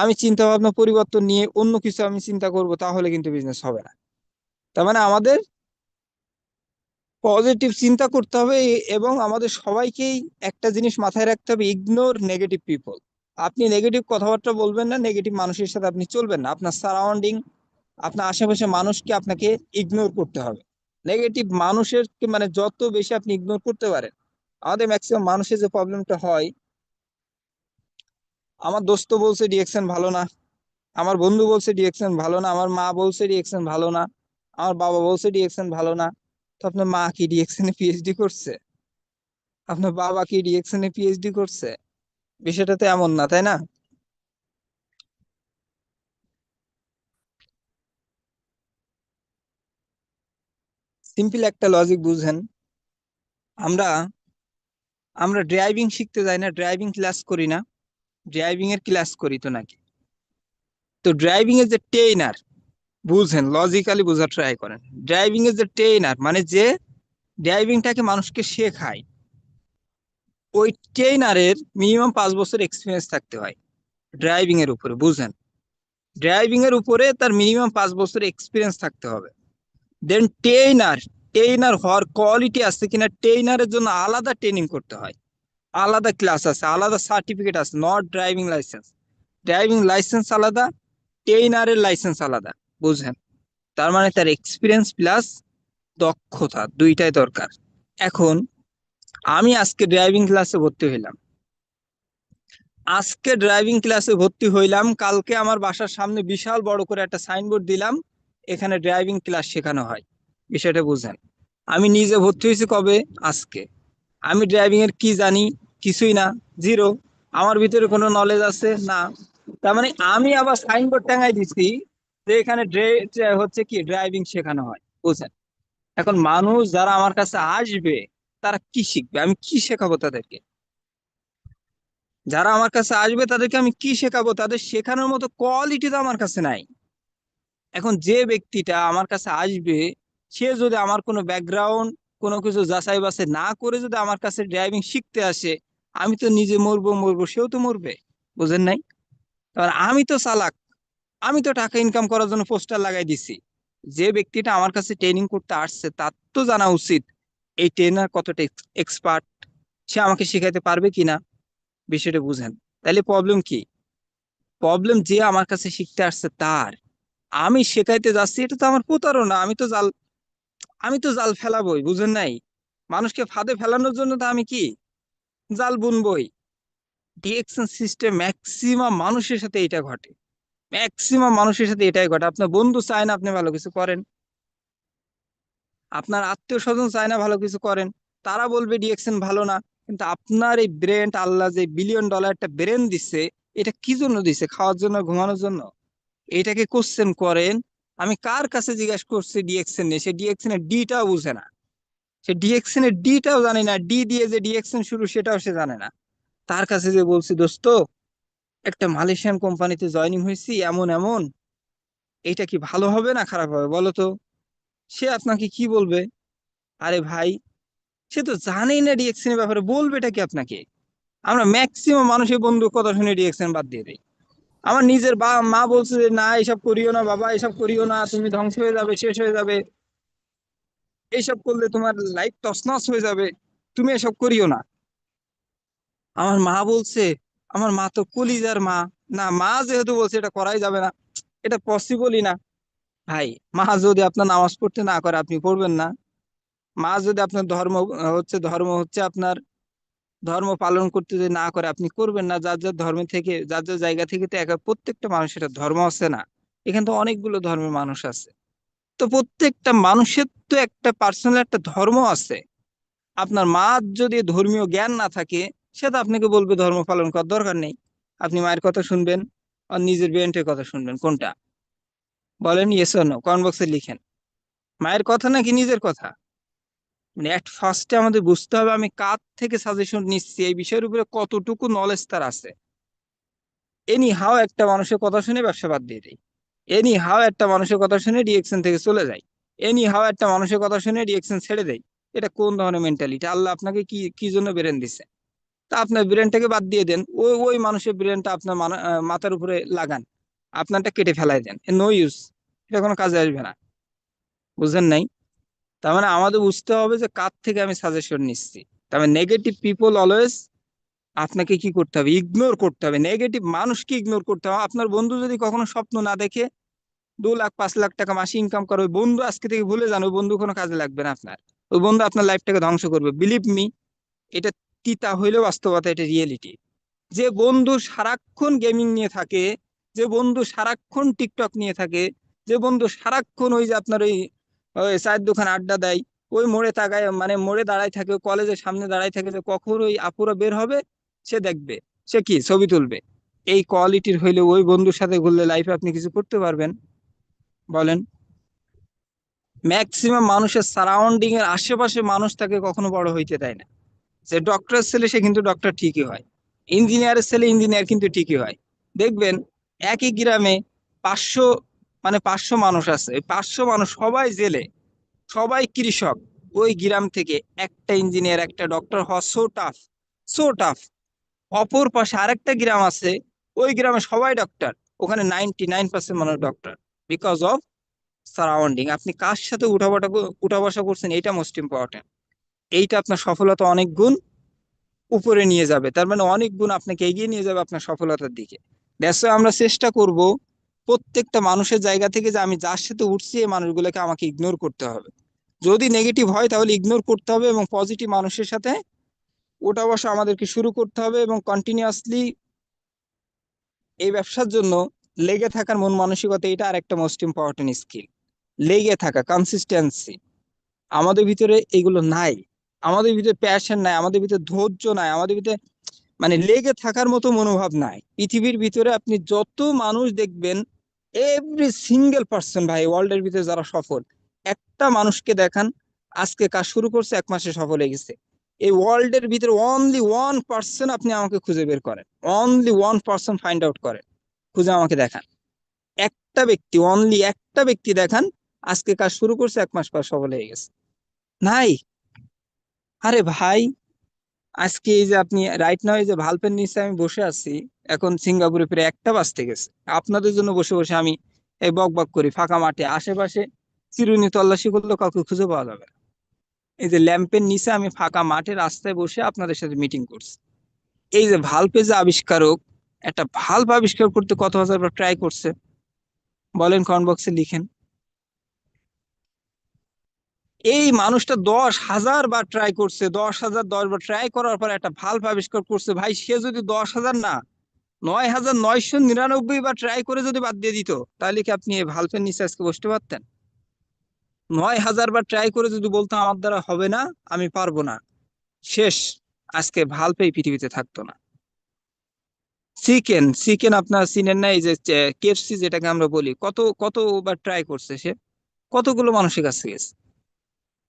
আমি চিন্তা ভাবনা পরিবর্তন নিয়ে অন্য কিছু আমি চিন্তা করব, তাহলে কিন্তু বিজনেস হবে না। তার মানে আমাদের পজিটিভ চিন্তা করতে হবে, এবং আমাদের সবাইকেই একটা জিনিস মাথায় রাখতে হবে, ইগনোর নেগেটিভ পিপল। আপনি নেগেটিভ কথাবার্তা বলবেন না, নেগেটিভ মানুষের সাথে আপনি চলবেন না। আপনার সারাউন্ডিং, আপনার আশেপাশে মানুষকে আপনাকে ইগনোর করতে হবে। নেগেটিভ মানুষের মানে যত বেশি আপনি ইগনোর করতে পারেন। আমাদের ম্যাক্সিমাম মানুষের যে প্রবলেমটা হয়, আমার দোস্ত বলছে ডিএকশন ভালো না, আমার বন্ধু বলছে ডিএকশন ভালো না, আমার মা বলছে ডিএকশন ভালো না, আমার বাবা বলছে ডিএকশন ভালো না। তো আপনার মা কি ডিএকশনে পিএইচডি করছে? আপনার বাবা কি ডিএকশনে পিএইচডি করছে? বিষয়টা তো এমন না, তাই না? সিম্পল একটা লজিক বুঝেন। আমরা আমরা ড্রাইভিং শিখতে যাই না, ড্রাইভিং ক্লাস করি না? ড্রাইভিং এর ক্লাস করি তো নাকি? তো ড্রাইভিং এর যে ট্রেনার, বুঝেন, লজিক্যালি বোঝার ট্রাই করেন। ড্রাইভিং এর যে ট্রেনার মানে যে ড্রাইভিংটাকে মানুষকে শেখায়, ওই ট্রেনারের মিনিমাম 5 বছর এক্সপিরিয়েন্স থাকতে হয় ড্রাইভিং এর উপরে, বুঝেন। ড্রাইভিং এর উপরে তার মিনিমাম 5 বছর এক্সপিরিয়েন্স থাকতে হবে। দেন ট্রেনার, ট্রেনার হওয়ার কোয়ালিটি আছে কিনা, ট্রেনারের জন্য আলাদা ট্রেনিং করতে হয়, আলাদা ক্লাস আছে, আলাদা সার্টিফিকেট আছে, not driving licence. Driving licence আলাদা, ট্রেনারের লাইসেন্স আলাদা, বুঝেন। তার মানে তার এক্সপিরিয়েন্স প্লাস দক্ষতা দুইটাই দরকার। এখন আমি আজকে ড্রাইভিং ক্লাসে ভর্তি হইলাম, আজকে ড্রাইভিং ক্লাসে ভর্তি হইলাম, কালকে আমার বাসার সামনে বিশাল বড় করে একটা সাইনবোর্ড দিলাম, এখানে ড্রাইভিং ক্লাস শেখানো হয়। বিষয়টা বুঝেন। আমি নিজে ভর্তি হয়েছি কবে? আজকে। আমি ড্রাইভিং এর কি জানি? কিছুই না, জিরো। আমার ভিতরে কোনো নলেজ আছে না। তার মানে আমি আবার সাইনবোর্ড টাঙাই দিছি যে এখানে হচ্ছে কি ড্রাইভিং শেখানো হয়, বুঝেন। এখন মানুষ যারা আমার কাছে আসবে তারা কি শিখবে, আমি কি শেখাবো তাদেরকে? যারা আমার কাছে আসবে তাদেরকে আমি কি শেখাবো? তাদের শেখানোর মতো কোয়ালিটি তো আমার কাছে নাই। এখন যে ব্যক্তিটা আমার কাছে আসবে, সে যদি আমার কোনো ব্যাকগ্রাউন্ড, কোনো কিছু যাচাই বাছাই না করে যদি আমার কাছে ড্রাইভিং শিখতে আসে, আমি তো নিজে মরবো মরবো, সেও তো মরবে, বুঝেন নাই? কারণ আমি তো চালাক, আমি তো টাকা ইনকাম করার জন্য পোস্টার লাগাই দিছি। যে ব্যক্তিটা আমার কাছে ট্রেনিং করতে আসছে তার তো জানা উচিত এই ট্রেনার কতটা এক্সপার্ট, সে আমাকে শেখাইতে পারবে কিনা। বিষয়টা বুঝেন। তাহলে প্রবলেম কি? প্রবলেম যে আমার কাছে শিখতে আসছে তার, আমি শেখাইতে যাচ্ছি, এটা তো আমার প্রতারণা। আমি তো জাল ফেলাবই, বুঝেন নাই? মানুষকে ফাঁদে ফেলানোর জন্য তো আমি কি জাল বুনবই। ডিএকশন সিস্টেম ম্যাক্সিমাম মানুষের সাথে এটা ঘটে, ম্যাক্সিমাম মানুষের সাথে এটাই ঘটে। আপনার বন্ধু চায় না আপনি ভালো কিছু করেন, আপনার আত্মীয় স্বজন চায় না ভালো কিছু করেন, তারা বলবে ডিএকশন ভালো না। কিন্তু আপনার এই ব্রেন, আল্লাহ যে $1 বিলিয়ন একটা ব্রেন দিচ্ছে, এটা কি জন্য দিছে? খাওয়ার জন্য, ঘুমানোর জন্য? এইটাকে কোশ্চেন করেন। আমি কার কাছে জিজ্ঞাসা করছি ডিএকশন নিয়ে, সে ডিএকশন এর ডিটাও বুঝে না, সে ডিএকশন এর ডিটাও জানে না, ডি দিয়ে যে ডিএকশন শুরু সেটাও সে জানে না। তার কাছে যে বলছি, দোস্ত একটা মালয়েশিয়ান কোম্পানিতে জয়েনিং হয়েছি, এমন এমন, এটা কি ভালো হবে না খারাপ হবে বলো তো? সে আপনাকে কি বলবে? আরে ভাই, সে তো জানেই না ডিএকশন এর ব্যাপারে, বলবেটা কি আপনাকে? আমরা ম্যাক্সিমাম মানুষের বন্ধু কথা শুনে ডিএকশন বাদ দিয়ে দেয়। আমার নিজের মা বলছে যে না এসব করিও না বাবা, এসব করিও না, তুমি ধ্বংস হয়ে যাবে, শেষ হয়ে যাবে, এইসব করলে তোমার লাইফ তছনছ হয়ে যাবে, তুমি এসব করিও না। আমার মা বলছে, আমার মা তো কলিজার মা, না মা যেহেতু বলছে এটা করাই যাবে না, এটা পসিবলই না। ভাই, মা যদি আপনার নামাজ পড়তে না করে আপনি পড়বেন না? মা যদি আপনার ধর্ম হচ্ছে আপনার ধর্ম পালন করতে যদি না করে আপনি করবেন না? যার যার ধর্ম থেকে, যার যার জায়গা থেকে তো প্রত্যেকটা মানুষের একটা ধর্ম আছে না? এখানে তো অনেকগুলো ধর্মের মানুষ আছে। তো প্রত্যেকটা মানুষের তো একটা পার্সোনাল একটা ধর্ম আছে। আপনার মা যদি ধর্মীয় জ্ঞান না থাকে, সে তো আপনাকে বলবে ধর্ম পালন করার দরকার নেই। আপনি মায়ের কথা শুনবেন আর নিজের ব্রেনটের কথা শুনবেন, কোনটা? বলেন ইয়েস অর নো, কমেন্ট বক্সে লিখেন। মায়ের কথা নাকি নিজের কথা? মানে এট ফার্স্টে আমাদের বুঝতে হবে আমি কার থেকে সাজেশন নিচ্ছি, এই বিষয়ের উপরে কতটুকু নলেজ তার আছে। এনি হাও একটা মানুষের কথা শুনে ব্যবসা বাদ দিয়ে দেয়, এনি হাও একটা মানুষের কথা শুনে ডিএকশন থেকে চলে যায়, এনি হাও একটা মানুষের কথা শুনে ডিএকশন ছেড়ে দেয়। এটা কোন ধরনের মেন্টালিটি? আল্লাহ আপনাকে কি কি জন্য ব্রেন দিচ্ছে? তা আপনার ব্রেনটাকে বাদ দিয়ে দেন, ওই ওই মানুষের ব্রেনটা আপনার মাথার উপরে লাগান, আপনারটা কেটে ফেলাই দেন, নো ইউজ, এটা কোনো কাজে আসবে না। বুঝেন নাই? তার মানে আমাদের বুঝতে হবে যে কার থেকে আমি সাজেশন নিচ্ছি। তার মানে নেগেটিভ পিপল অলওয়েজ আপনাকে কি করতে হবে? ইগনোর করতে হবে, নেগেটিভ মানুষকে ইগনোর করতে হবে। আপনার বন্ধু যদি কখনো স্বপ্ন না দেখে 2 লাখ 5 লাখ টাকা মাসে ইনকাম করে, ওই বন্ধু আজকে থেকে ভুলে যান, ওই বন্ধু কোনো কাজে লাগবে না আপনার। ওই বন্ধু আপনার লাইফটাকে ধ্বংস করবে, বিলিভ মি। এটা তিতা হইলেও বাস্তবতা, এটা রিয়েলিটি। যে বন্ধু সারাক্ষণ গেমিং নিয়ে থাকে, যে বন্ধু সারাক্ষণ টিকটক নিয়ে থাকে, যে বন্ধু সারাক্ষণ ওই যে আপনার ওই ওই চায়ের দোকানে আড্ডা দেয়, ওই মোড়ে তাকায়, মানে মোড়ে দাঁড়ায় থাকে, কলেজের সামনে দাঁড়ায় থাকে যে কখন ওই আপুরা বের হবে, সে দেখবে, সে কি ছবি তুলবে। এই কোয়ালিটির হইলে ওই বন্ধুর সাথে ঘুরলে লাইফে আপনি কিছু করতে পারবেন বলেন? ম্যাক্সিমাম মানুষের সারাউন্ডিং এর আশেপাশে মানুষ তাকে কখনো বড় হইতে দেয় না। যে ডক্টরের ছেলে সে কিন্তু ডক্টর ঠিকই হয়, ইঞ্জিনিয়ারের ছেলে ইঞ্জিনিয়ার কিন্তু ঠিকই হয়। দেখবেন একই গ্রামে 500, মানে 500 মানুষ আছে, এই 500 মানুষ সবাই জেলে, সবাই কৃষক। ওই গ্রাম থেকে একটা ইঞ্জিনিয়ার একটা ডক্টর হওয়া সো টাফ, সো টাফ। অপর পাশে আরেকটা গ্রাম আছে, ওই গ্রামে সবাই ডক্টর, ওখানে 99% মানুষ ডক্টর। Because of surrounding. আপনি কার সাথে উঠা বসা করছেন, এটা মোস্ট ইম্পর্টেন্ট। এইটা আপনার সফলতা অনেক গুণ উপরে নিয়ে যাবে, তার মানে অনেক গুণ আপনাকে এগিয়ে নিয়ে যাবে আপনার সফলতার দিকে। দ্যাটস ওয়াই আমরা চেষ্টা করব প্রত্যেকটা মানুষের জায়গা থেকে যে আমি যার সাথে উঠছি এই মানুষগুলোকে আমাকে ইগনোর করতে হবে। যদি নেগেটিভ হয় তাহলে ইগনোর করতে হবে, এবং পজিটিভ মানুষের সাথে ওঠা বসা আমাদেরকে শুরু করতে হবে, এবং কন্টিনিউয়াসলি এই ব্যবসার জন্য লেগে থাকার মন মানসিকতা, এটা আর একটা মোস্ট ইম্পর্টেন্ট স্কিল। লেগে থাকা, কনসিস্টেন্সি। আমাদের ভিতরে এগুলো নাই, আমাদের ভিতরে প্যাশন নাই, আমাদের ভিতরে ধৈর্য নাই, আমাদের ভিতরে মানে লেগে থাকার মতো মনোভাব নাই। পৃথিবীর ভিতরে আপনি যত মানুষ দেখবেন, এভরি সিঙ্গেল পার্সন ভাই ওয়ার্ল্ডের ভিতরে যারা সফল, একটা মানুষকে দেখান আজকে কাজ শুরু করছে 1 মাসে সফল হয়ে গেছে। এই ওয়ার্ল্ডের ভিতরে অনলি 1% আপনি আমাকে খুঁজে বের করেন, অনলি 1% ফাইন্ড আউট করেন, খুঁজে আমাকে দেখান। একটা ব্যক্তি, অনলি একটা ব্যক্তি দেখান আজকে কাজ শুরু করছে 1 মাস পর সফল হয়ে গেছে। নাই। আরে ভাই, আজকে এই যে আপনি রাইট নাও এই যে ভালপের নিচে আমি বসে আছি, এখন সিঙ্গাপুরে প্রায় 1টা বাজতে গেছে, আপনাদের জন্য বসে বসে আমি এই বক বক করি ফাঁকা মাঠে, আশেপাশে চিরুনি তল্লাশি করলেও কাউকে খুঁজে পাওয়া যাবে না। এই যে ল্যাম্পের নিচে আমি ফাঁকা মাঠে রাস্তায় বসে আপনাদের সাথে মিটিং করছি। এই যে ভালপের যে আবিষ্কারক, একটা ভালভ আবিষ্কার করতে কত হাজার বার ট্রাই করছে বলেন, কমেন্ট বক্সে লিখেন। এই মানুষটা 10,000 বার ট্রাই করছে, 10,000 10 বার ট্রাই করার পর একটা ভালভ আবিষ্কার করছে। ভাই সে যদি 10,000 না 9,999 বার ট্রাই করে যদি বাদ দিয়ে দিত, তাহলে কি আপনি এই ভালভের নিচে আজকে বসতে পারতেন? 9,000 বার ট্রাই করে যদি বলতো আমার দ্বারা হবে না, আমি পারবো না, শেষ, আজকে ভালভ এই পৃথিবীতে থাকতো না। চিকেন, চিকেন আপনার চিনেন না? এই যে কেএফসি যেটাকে আমরা বলি, কতবার ট্রাই করছে সে, কতগুলো মানুষের কাছে গেছে।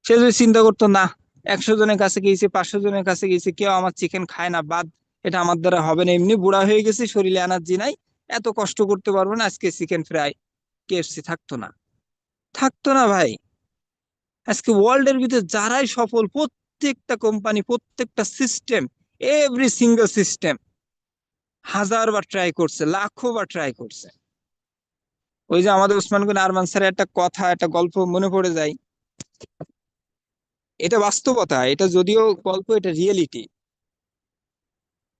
সে যদি চিন্তা করতো না, 100 জনের কাছে গিয়েছে, 500 জনের কাছে গিয়েছে, কেউ আমার চিকেন খায় না, বাদ, এটা আমার দ্বারা হবে না, এমনি বুড়া হয়ে গেছে, শরীরে এনার্জি নাই, এত কষ্ট করতে পারবো না, আজকে চিকেন ফ্রাই কেএফসি থাকতো না, থাকতো না ভাই। আজকে ওয়ার্ল্ডের ভিতরে যারাই সফল, প্রত্যেকটা কোম্পানি, প্রত্যেকটা সিস্টেম, এভরি সিঙ্গেল সিস্টেম 1000 বার ট্রাই করছে, লাখো বার ট্রাই করছে। ওই যে আমাদের উসমান গনি আরমান স্যারের একটা কথা, একটা গল্প মনে পড়ে যায়। এটা বাস্তবতা, এটা যদিও গল্প, এটা রিয়েলিটি।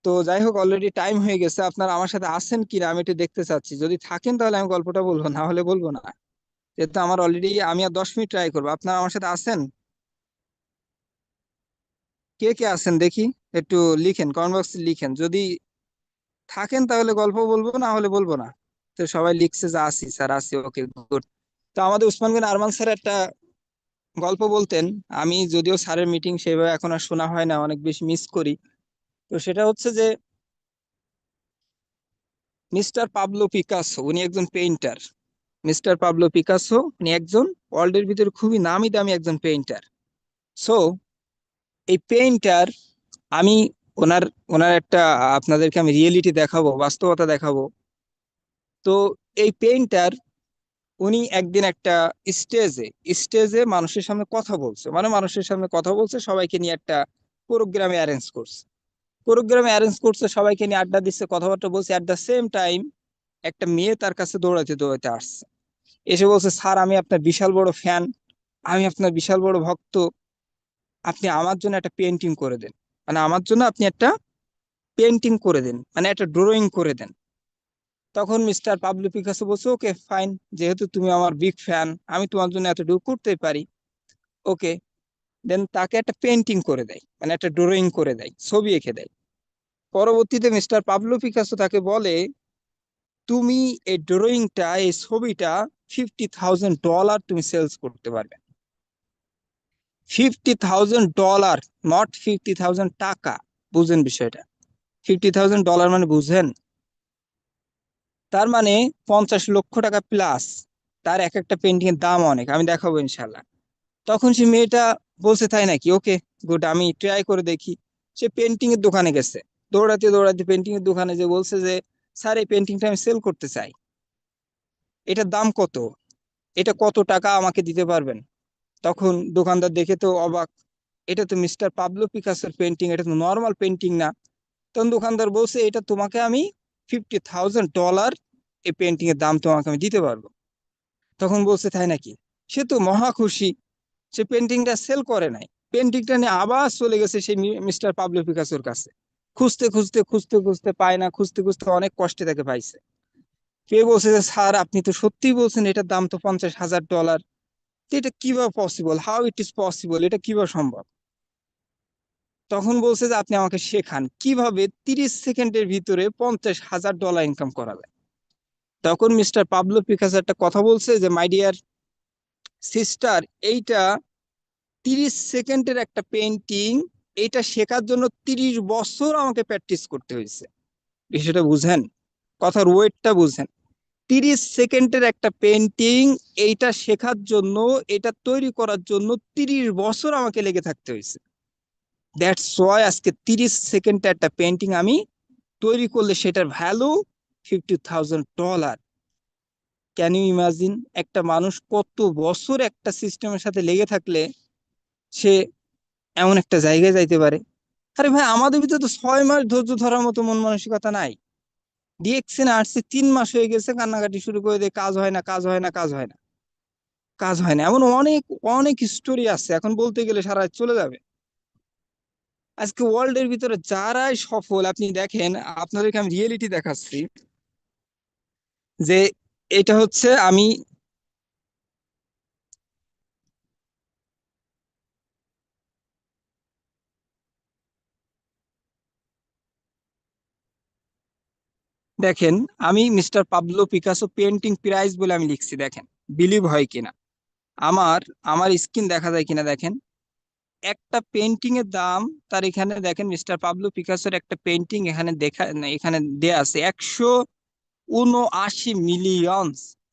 তো যাই হোক, অলরেডি টাইম হয়ে গেছে, আপনারা আমার সাথে আছেন কিনা আমি একটু দেখতে চাচ্ছি, যদি থাকেন তাহলে আমি গল্পটা বলবো, না হলে বলবো না। যেহেতু আমার অলরেডি, আমি আর 10 মিনিট ট্রাই করবো, আপনারা আমার সাথে আছেন? কে কে আছেন দেখি, একটু লিখেন, কমেন্ট বক্সে লিখেন। যদি থাকেন তাহলে গল্প বলবো, না হলে বলবো না। তো সবাই লিখছে যে আসি স্যার, আসি, ওকে গুড। তো আমাদের উসমান বিন আরমান স্যার একটা গল্প বলতেন, আমি যদিও স্যারের মিটিং সেভাবে এখন আর শোনা হয় না, অনেক বেশি মিস করি। তো সেটা হচ্ছে যে মিস্টার পাবলো পিকাসো, উনি একজন পেইন্টার। মিস্টার পাবলো পিকাসো উনি একজন ওয়ার্ল্ডের ভিতরে খুবই নামি দামি একজন পেইন্টার। সো এই পেইন্টার, আমি ওনার ওনার একটা আপনাদেরকে আমি রিয়েলিটি দেখাবো, বাস্তবতা দেখাবো। তো এই পেইন্টার উনি একদিন একটা স্টেজে স্টেজে মানুষের সামনে কথা বলছে, মানে মানুষের সামনে কথা বলছে, সবাইকে নিয়ে একটা প্রোগ্রামে অ্যারেঞ্জ করছে। প্রোগ্রামে অ্যারেঞ্জ করছে, সবাইকে নিয়ে আড্ডা দিচ্ছে, কথাবার্তা বলছে। অ্যাট দ্য সেম টাইম একটা মেয়ে তার কাছে দৌড়াতে দৌড়াতে আসছে, এসে বলছে, স্যার আমি আপনার বিশাল বড় ফ্যান, আমি আপনার বিশাল বড় ভক্ত, আপনি আমার জন্য একটা পেন্টিং করে দেন, মানে আমার জন্য আপনি একটা পেন্টিং করে দেন, মানে একটা ড্রয়িং করে দেন। তখন মিস্টার পাবলো পিকাসো বলছে, ওকে ফাইন, যেহেতু তুমি আমার বিগ ফ্যান, আমি তোমার জন্য এতটুকু করতেই পারি, ওকে। দেন তাকে একটা পেন্টিং করে দেয়, মানে একটা ড্রয়িং করে দেয়, ছবি এঁকে দেয়। পরবর্তীতে মিস্টার পাবলো পিকাসো তাকে বলে, তুমি এই ড্রয়িংটা, এই ছবিটা $50,000 তুমি সেলস করতে পারবে। $50,000, নট 50,000 টাকা। বুঝেন বিষয়টা, $50,000 মানে বুঝেন, তার মানে 50 লক্ষ টাকা প্লাস। তার এক একটা পেন্টিং এর দাম অনেক, আমি দেখাবো ইনশাল্লাহ। তখন সে মেয়েটা বলছে তাই নাকি, ওকে গুড, আমি ট্রাই করে দেখি। সে পেন্টিং এর দোকানে গেছে, দৌড়াতে দৌড়াতে পেন্টিং এর দোকানে যে বলছে যে স্যার এই পেন্টিংটা আমি সেল করতে চাই, এটার দাম কত, এটা কত টাকা আমাকে দিতে পারবেন? তখন দোকানদার দেখে তো অবাক, এটা তো মিস্টার পাবলো পিকাসোর পেন্টিং, এটা তো নর্মাল পেন্টিং না। তখন দোকানদার বলছে এটা তোমাকে আমি $50,000 এই পেন্টিং এর দাম তোমাকে আমি দিতে পারবো। তখন বলছে তাই নাকি, সে তো মহা খুশি। সে পেন্টিংটা সেল করে নাই, পেন্টিংটা নিয়ে আবার চলে গেছে সেই মিস্টার পাবলো পিকাসোর কাছে। খুঁজতে খুঁজতে খুঁজতে খুঁজতে পায় না, খুঁজতে খুঁজতে অনেক কষ্টে তাকে পাইছে। কে বলছে যে স্যার আপনি তো সত্যিই বলছেন এটার দাম তো $50,000, তো এটা কিভাবে possible, how it is possible, এটা কিভাবে সম্ভব? তখন বলছে যে আপনি আমাকে শেখান কিভাবে 30 সেকেন্ডের ভিতরে $50,000 ইনকাম করা যায়। তখন মিস্টার পাবলো পিকাসো একটা কথা বলছে যে মাই ডিয়ার সিস্টার, এইটা 30 সেকেন্ডের একটা পেন্টিং, এটা শেখার জন্য 30 বছর আমাকে প্র্যাকটিস করতে হয়েছে। বিষয়টা বুঝেন, কথার ওয়েটটা বুঝেন। 30 সেকেন্ডের একটা পেন্টিং, এইটা শেখার জন্য, এটা তৈরি করার জন্য 30 বছর আমাকে লেগে থাকতে হয়েছে। দ্যাটস ওয়াই আজকে 30 সেকেন্ডে একটা পেন্টিং আমি তৈরি করলে সেটার ভ্যালু $50,000। ক্যান ইউ ইমাজিন, একটা মানুষ কত বছর একটা সিস্টেমের সাথে লেগে থাকলে সে এমন একটা জায়গায় যাইতে পারে। আরে ভাই, আমাদের ভিতরে তো 6 মাস ধৈর্য ধরার মতো মন মানসিকতা নাই। ডিএক্সএন আসছে 3 মাস হয়ে গেছে, কান্নাকাটি শুরু করে দিয়ে কাজ হয় না, কাজ হয় না, কাজ হয় না, কাজ হয় না, এমন অনেক অনেক স্টোরি আছে, এখন বলতে গেলে সারা রাত চলে যাবে। আজকে ওয়ার্ল্ড এর ভিতরে যারাই সফল আপনি দেখেন, আপনাদেরকে আমি রিয়েলিটি দেখাচ্ছি যে এটা হচ্ছে আমি দেখেন, আমি mister Pablo Picasso painting price বলে আমি লিখছি, দেখেন বিলিভ হয় কিনা, আমার আমার স্ক্রিন দেখা যায় কিনা দেখেন। একটা পেন্টিং এর দাম, তার এখানে দেখেন মিস্টার পাবলো পিকাসোর একটা পেন্টিং এখানে দেখা, এখানে দেয়া আছে 179 মিলিয়ন।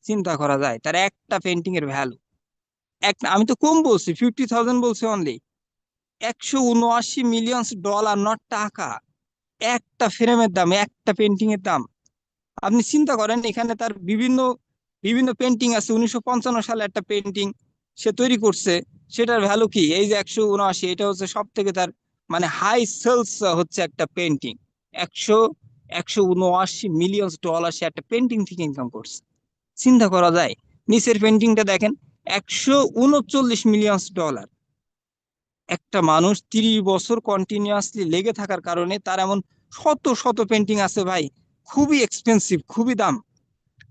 চিন্তা করা যায় তার একটা পেন্টিং এর ভ্যালু। আমি তো কম বলছি, 50,000 বলছি অনলি। $179 মিলিয়ন, নট টাকা। একটা ফ্রেমের দাম, একটা পেন্টিং এর দাম। আপনি চিন্তা করেন, এখানে তার বিভিন্ন বিভিন্ন পেন্টিং আছে। 1955 সালে একটা পেন্টিং সে তৈরি করছে, সেটার ভ্যালু কি, এই যে 179, এটা হচ্ছে সব থেকে তার মানে হাই সেলস হচ্ছে একটা পেন্টিং। একশো 179 মিলিয়ন ডলার সে একটা পেন্টিং থেকে ইনকাম করছে। চিন্তা করা যায়। নিচের পেন্টিংটা দেখেন, $139 মিলিয়ন। একটা মানুষ 30 বছর কন্টিনিউয়াসলি লেগে থাকার কারণে তার এমন শত শত পেন্টিং আছে ভাই, খুবই এক্সপেন্সিভ, খুবই দাম।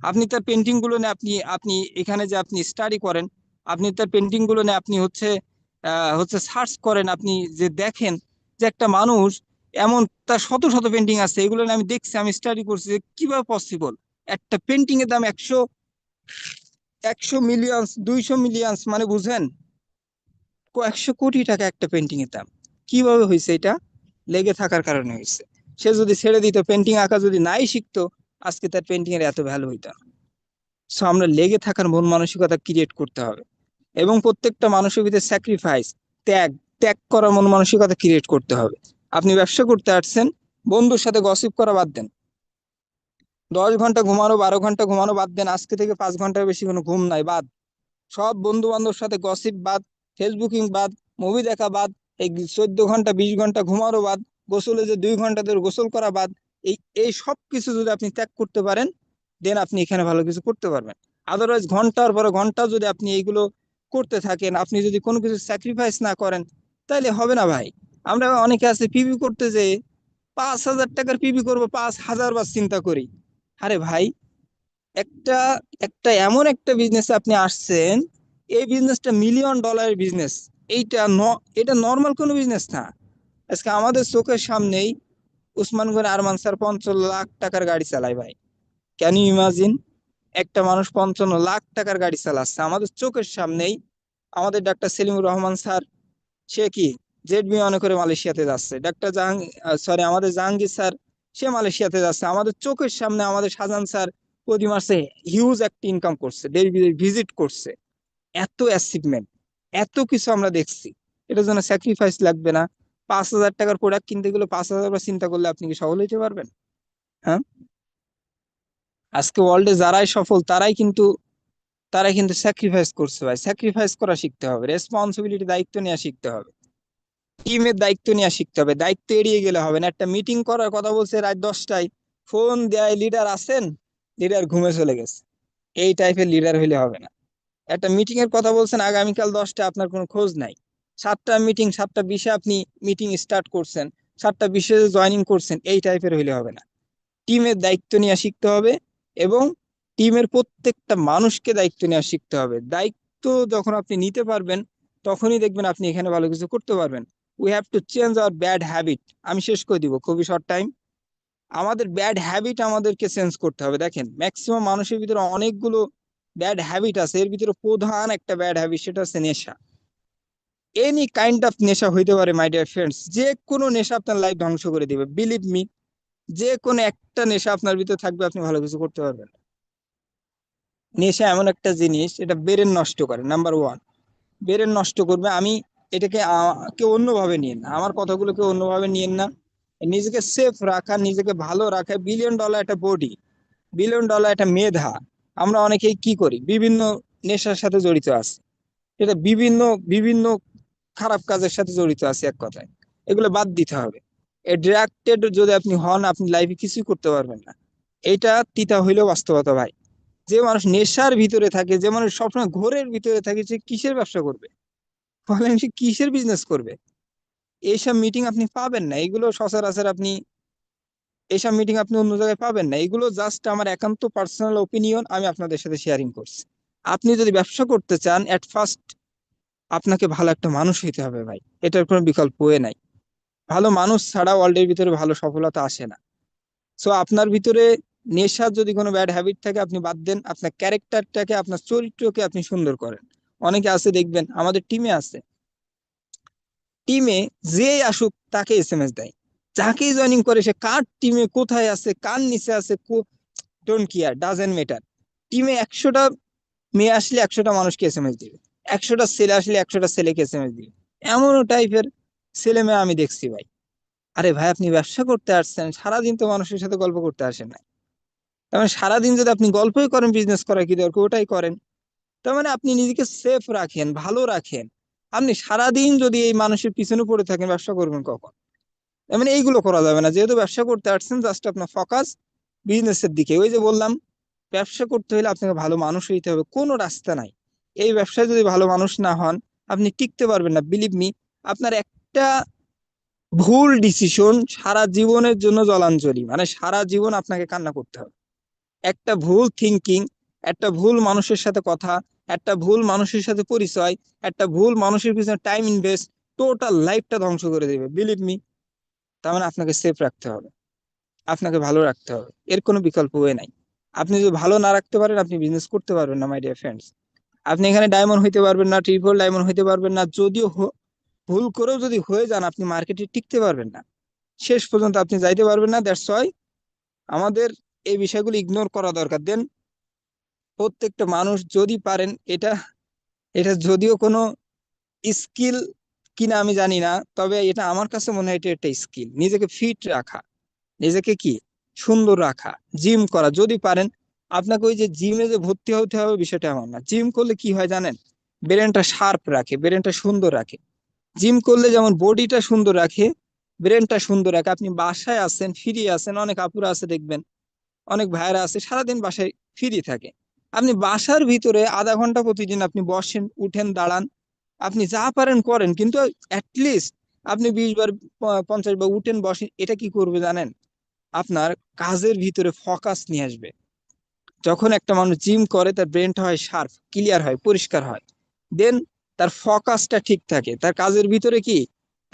আপনি তার পেন্টিং গুলো নিয়ে আপনি আপনি এখানে যে আপনি স্টাডি করেন, আপনি তার পেন্টিং গুলো নিয়ে আপনি হচ্ছে সার্চ করেন, আপনি যে দেখেন যে একটা মানুষ এমন, তার শত শত পেন্টিং আছে, এগুলো নিয়ে আমি দেখছি, আমি স্টাডি করছি যে কিভাবে পসিবল। একটা পেন্টিং এর দাম একশো 100 মিলিয়ন, 200 মিলিয়ন, মানে বুঝেন 100 কোটি টাকা একটা পেন্টিং এর দাম। কিভাবে হয়েছে এটা? লেগে থাকার কারণে হয়েছে। সে যদি ছেড়ে দিত, পেন্টিং আঁকা যদি নাই শিখতো, আজকে তার পেন্টিং এর এত ভ্যালু হইতো না। সো আমরা লেগে থাকার মন মানসিকতা ক্রিয়েট করতে হবে, এবং প্রত্যেকটা মানুষের ভিতরে স্যাক্রিফাইস, ত্যাগ, ত্যাগ করার মন মানসিকতা ক্রিয়েট করতে হবে। আপনি ব্যবসা করতে আসছেন, বন্ধুর সাথে গসিপ করা বাদ দেন। 10 ঘন্টা ঘুমানো, 12 ঘন্টা ঘুমানো বাদ দেন, আজকে থেকে 5 ঘন্টার বেশি কোনো ঘুম নাই, বাদ। সব বন্ধু বান্ধবের সাথে গসিপ বাদ, ফেসবুকিং বাদ, মুভি দেখা বাদ, এই 14 ঘন্টা 20 ঘন্টা ঘুমানো বাদ, গোসলে যে 2 ঘন্টা ধরে গোসল করা বাদ। এই এই সব কিছু যদি আপনি ত্যাগ করতে পারেন, দেন আপনি এখানে ভালো কিছু করতে পারবেন। আদারওয়াইজ ঘন্টার পর ঘন্টা যদি আপনি এইগুলো করতে থাকেন, আপনি যদি কোনো কিছু স্যাক্রিফাইস না করেন, তাহলে হবে না ভাই। আমরা অনেকে আছে পিবি করতে যে 5,000 টাকার পিবি করবো, 5,000 বার চিন্তা করি। আরে ভাই, একটা একটা এমন একটা বিজনেস আপনি আসছেন, এই বিজনেসটা $1,000,000 বিজনেস। এইটা এটা নর্মাল কোনো বিজনেস না। আজকে আমাদের চোখের সামনেই উসমান গনি আরমান স্যার 55 লাখ টাকার গাড়ি চালায় ভাই। ক্যান ইউ ইমাজিন, একটা মানুষ 55 লাখ টাকার গাড়ি চালাচ্ছে আমাদের চোখের সামনেই। আমাদের ডাক্তার সেলিমুর রহমান স্যার সে কি জেট বিমানে করে মালয়েশিয়াতে যাচ্ছে, ডাক্তার সরি আমাদের জাহাঙ্গীর স্যার সে মালয়েশিয়াতে যাচ্ছে, আমাদের চোখের সামনে আমাদের শাহজাহান স্যার প্রতি মাসে হিউজ একটা ইনকাম করছে, ডেইলি ভিজিট করছে। এত অ্যাচিভমেন্ট, এত কিছু আমরা দেখছি। এটার জন্য স্যাক্রিফাইস লাগবে না? 5,000 টাকার প্রোডাক্ট কিনতে গেলে 5,000 বার চিন্তা করলে আপনি কি সফল হইতে পারবেন? হ্যাঁ, আজকে ওয়ার্ল্ডে যারাই সফল তারাই কিন্তু স্যাক্রিফাইস করছে ভাই। স্যাক্রিফাইস করা শিখতে হবে, রেসপন্সিবিলিটি, দায়িত্ব নেওয়া শিখতে হবে, টিমের দায়িত্ব নেওয়া শিখতে হবে। দায়িত্ব এড়িয়ে গেলে হবে না। একটা মিটিং করার কথা বলছে রাত 10টায়, ফোন দেয় লিডার আছেন, লিডার ঘুমে চলে গেছে। এই টাইপের লিডার হইলে হবে না। একটা মিটিং এর কথা বলছেন আগামীকাল 10টায়, আপনার কোনো খোঁজ নাই। 7টা মিটিং, 7টা 20-এ আপনি মিটিং স্টার্ট করছেন, 7টা 20-এ জয়নিং করছেন, এই টাইপের হইলে হবে না। টিমের দায়িত্ব নেওয়া শিখতে হবে এবং টিমের প্রত্যেকটা মানুষকে দায়িত্ব নেওয়া শিখতে হবে। দায়িত্ব যখন আপনি নিতে পারবেন তখনই দেখবেন আপনি এখানে ভালো কিছু করতে পারবেন। We have to change our bad habit. আমি শেষ করে দিব, খুবই শর্ট টাইম। আমাদের ব্যাড হ্যাবিট আমাদেরকে চেঞ্জ করতে হবে। দেখেন ম্যাক্সিমাম মানুষের ভিতরে অনেকগুলো ব্যাড হ্যাবিট আছে, এর ভিতরে প্রধান একটা ব্যাড হ্যাবিট, সেটা হচ্ছে নেশা। এনি কাইন্ড অফ নেশা হইতে পারে মাই ডিয়ার ফ্রেন্ডস, যে কোনো নেশা আপনার লাইফ ধ্বংস করে দিবে, বিলিভ মি। যে কোনো একটা নেশা আপনার ভিতরে থাকবে, আপনি ভালো কিছু করতে পারবেন না। নেশা এমন একটা জিনিস, এটা ব্রেন নষ্ট করে, নাম্বার ওয়ান। ব্রেন নষ্ট করবে। আমি এটাকে কেউ অন্যভাবে নিয়েন না, আমার কথাগুলো কেউ অন্যভাবে নিয়েন না। নিজেকে সেফ রাখা, নিজেকে ভালো রাখা, $1 বিলিয়ন একটা বডি, $1 বিলিয়ন একটা মেধা, আমরা অনেকেই কি করি, বিভিন্ন নেশার সাথে জড়িত আছি। এটা বিভিন্ন বিভিন্ন খারাপ কাজের সাথে জড়িত আছে, এক কথায় এগুলো বাদ দিতে হবে। এড্রাক্টেড যদি আপনি হন, আপনি লাইফে কিছুই করতে পারবেন না। এটা তিতা হইলেও বাস্তবতা ভাই। যে মানুষ নেশার ভিতরে থাকে, যে মানুষ সবসময় ঘোরের ভিতরে থাকে, সে কিসের ব্যবসা করবে? বলেন, সে কিসের বিজনেস করবে? এইসব মিটিং আপনি পাবেন না, এগুলো সচরাচর আপনি এইসব মিটিং আপনি অন্য জায়গায় পাবেন না। এগুলো জাস্ট আমার একান্ত পার্সোনাল ওপিনিয়ন, আমি আপনাদের সাথে শেয়ারিং করছি। আপনি যদি ব্যবসা করতে চান, এট ফার্স্ট আপনাকে ভালো একটা মানুষ হইতে হবে ভাই, এটার কোনো বিকল্প ওয়ে নাই। ভালো মানুষ ছাড়া ওয়ার্ল্ডের ভিতরে ভালো সফলতা আসে না। সো আপনার ভিতরে নেশার যদি কোনো ব্যাড হ্যাবিট থাকে, আপনি বাদ দেন। আপনার ক্যারেক্টারটাকে, আপনার চরিত্রকে আপনি সুন্দর করেন। অনেকে আছে দেখবেন, আমাদের টিমে আছে, টিমে যে আসুক তাকে এসএমএস দেয়, যাকেই জয়েনিং করে, সে কার টিমে কোথায় আছে, কার নিচে আছে, ডোন্ট কেয়ার, ডাজেন্ট ম্যাটার। টিমে 100টা মেয়ে আসলে 100টা মানুষকে এসএমএস দিবে, 100টা ছেলে আসলে 100টা ছেলেকে এসএমএস দিবে। এমনও টাইপের ছেলে মেয়ে আমি দেখছি ভাই। আরে ভাই, আপনি ব্যবসা করতে আসছেন, সারাদিন তো মানুষের সাথে গল্প করতে আসেন না। তার মানে সারাদিন যদি আপনি গল্পই করেন, বিজনেস করার কি দরকার, ওটাই করেন। তার মানে আপনি নিজেকে সেফ রাখেন, ভালো রাখেন। আপনি সারাদিন যদি এই মানুষের পিছনে পড়ে থাকেন, ব্যবসা করবেন কখন? তার মানে এইগুলো করা যাবে না। যেহেতু ব্যবসা করতে আসছেন, জাস্ট আপনার ফোকাস বিজনেসের দিকে। ওই যে বললাম, ব্যবসা করতে হলে আপনাকে ভালো মানুষ হইতে হবে, কোনো রাস্তা নাই। এই ব্যবসায় যদি ভালো মানুষ না হন, আপনি টিকতে পারবেন না, বিলিভ মি। আপনার একটা ভুল ডিসিশন সারা জীবনের জন্য জলাঞ্জলি, মানে সারা জীবন আপনাকে কান্না করতে হবে। একটা ভুল থিঙ্কিং, একটা ভুল মানুষের সাথে কথা, একটা ভুল মানুষের সাথে পরিচয়, একটা ভুল মানুষের পিছনে টাইম ইনভেস্ট, টোটাল লাইফটা ধ্বংস করে দেবে, বিলিভ মি। তার মানে আপনাকে সেফ রাখতে হবে, আপনাকে ভালো রাখতে হবে, এর কোনো বিকল্প ওয়ে নাই। আপনি যদি ভালো না রাখতে পারেন, আপনি বিজনেস করতে পারবেন না মাই ডিয়ার ফ্রেন্ডস। আপনি এখানে ডায়মন্ড হইতে পারবেন না, ট্রিপল ডায়মন্ড হইতে পারবেন না, যদিও ভুল করেও যদি হয়ে যান, আপনি মার্কেটে টিকতে পারবেন না, শেষ পর্যন্ত আপনি যাইতে পারবেন না। দ্যাটস ওয়াই আমাদের এই বিষয়গুলো ইগনোর করা দরকার। দেন প্রত্যেকটা মানুষ যদি পারেন, এটা এটা যদিও কোনো স্কিল কিনা আমি জানি না, তবে এটা আমার কাছে মনে হয় এটা একটা স্কিল, নিজেকে ফিট রাখা, নিজেকে কি সুন্দর রাখা, জিম করা যদি পারেন। আপনাকে ওই যে জিমে যে ভর্তি হতে হবে বিষয়টা এমন না। জিম করলে কি হয় জানেন? ব্রেনটা শার্প রাখে, ব্রেনটা সুন্দর রাখে। জিম করলে যেমন বডিটা সুন্দর রাখে, ব্রেনটা সুন্দর রাখে। আপনি বাসায় আছেন, ফ্রি আছেন, অনেক আপুরা আছে দেখবেন, অনেক ভাইরা আছে সারাদিন বাসায় ফ্রি থাকে। আপনি বাসার ভিতরে আধা ঘন্টা প্রতিদিন আপনি বসেন, উঠেন, দাঁড়ান, আপনি যা পারেন করেন, কিন্তু অ্যাটলিস্ট আপনি 20 বার 50 বার উঠেন, বসেন। এটা কি করবে জানেন? আপনার কাজের ভিতরে ফোকাস নিয়ে আসবে। যখন একটা মানুষ জিম করে, তার ব্রেনটা হয় শার্প, ক্লিয়ার হয়, পরিষ্কার হয়। দেন তার ফোকাসটা ঠিক থাকে, তার কাজের ভিতরে কি,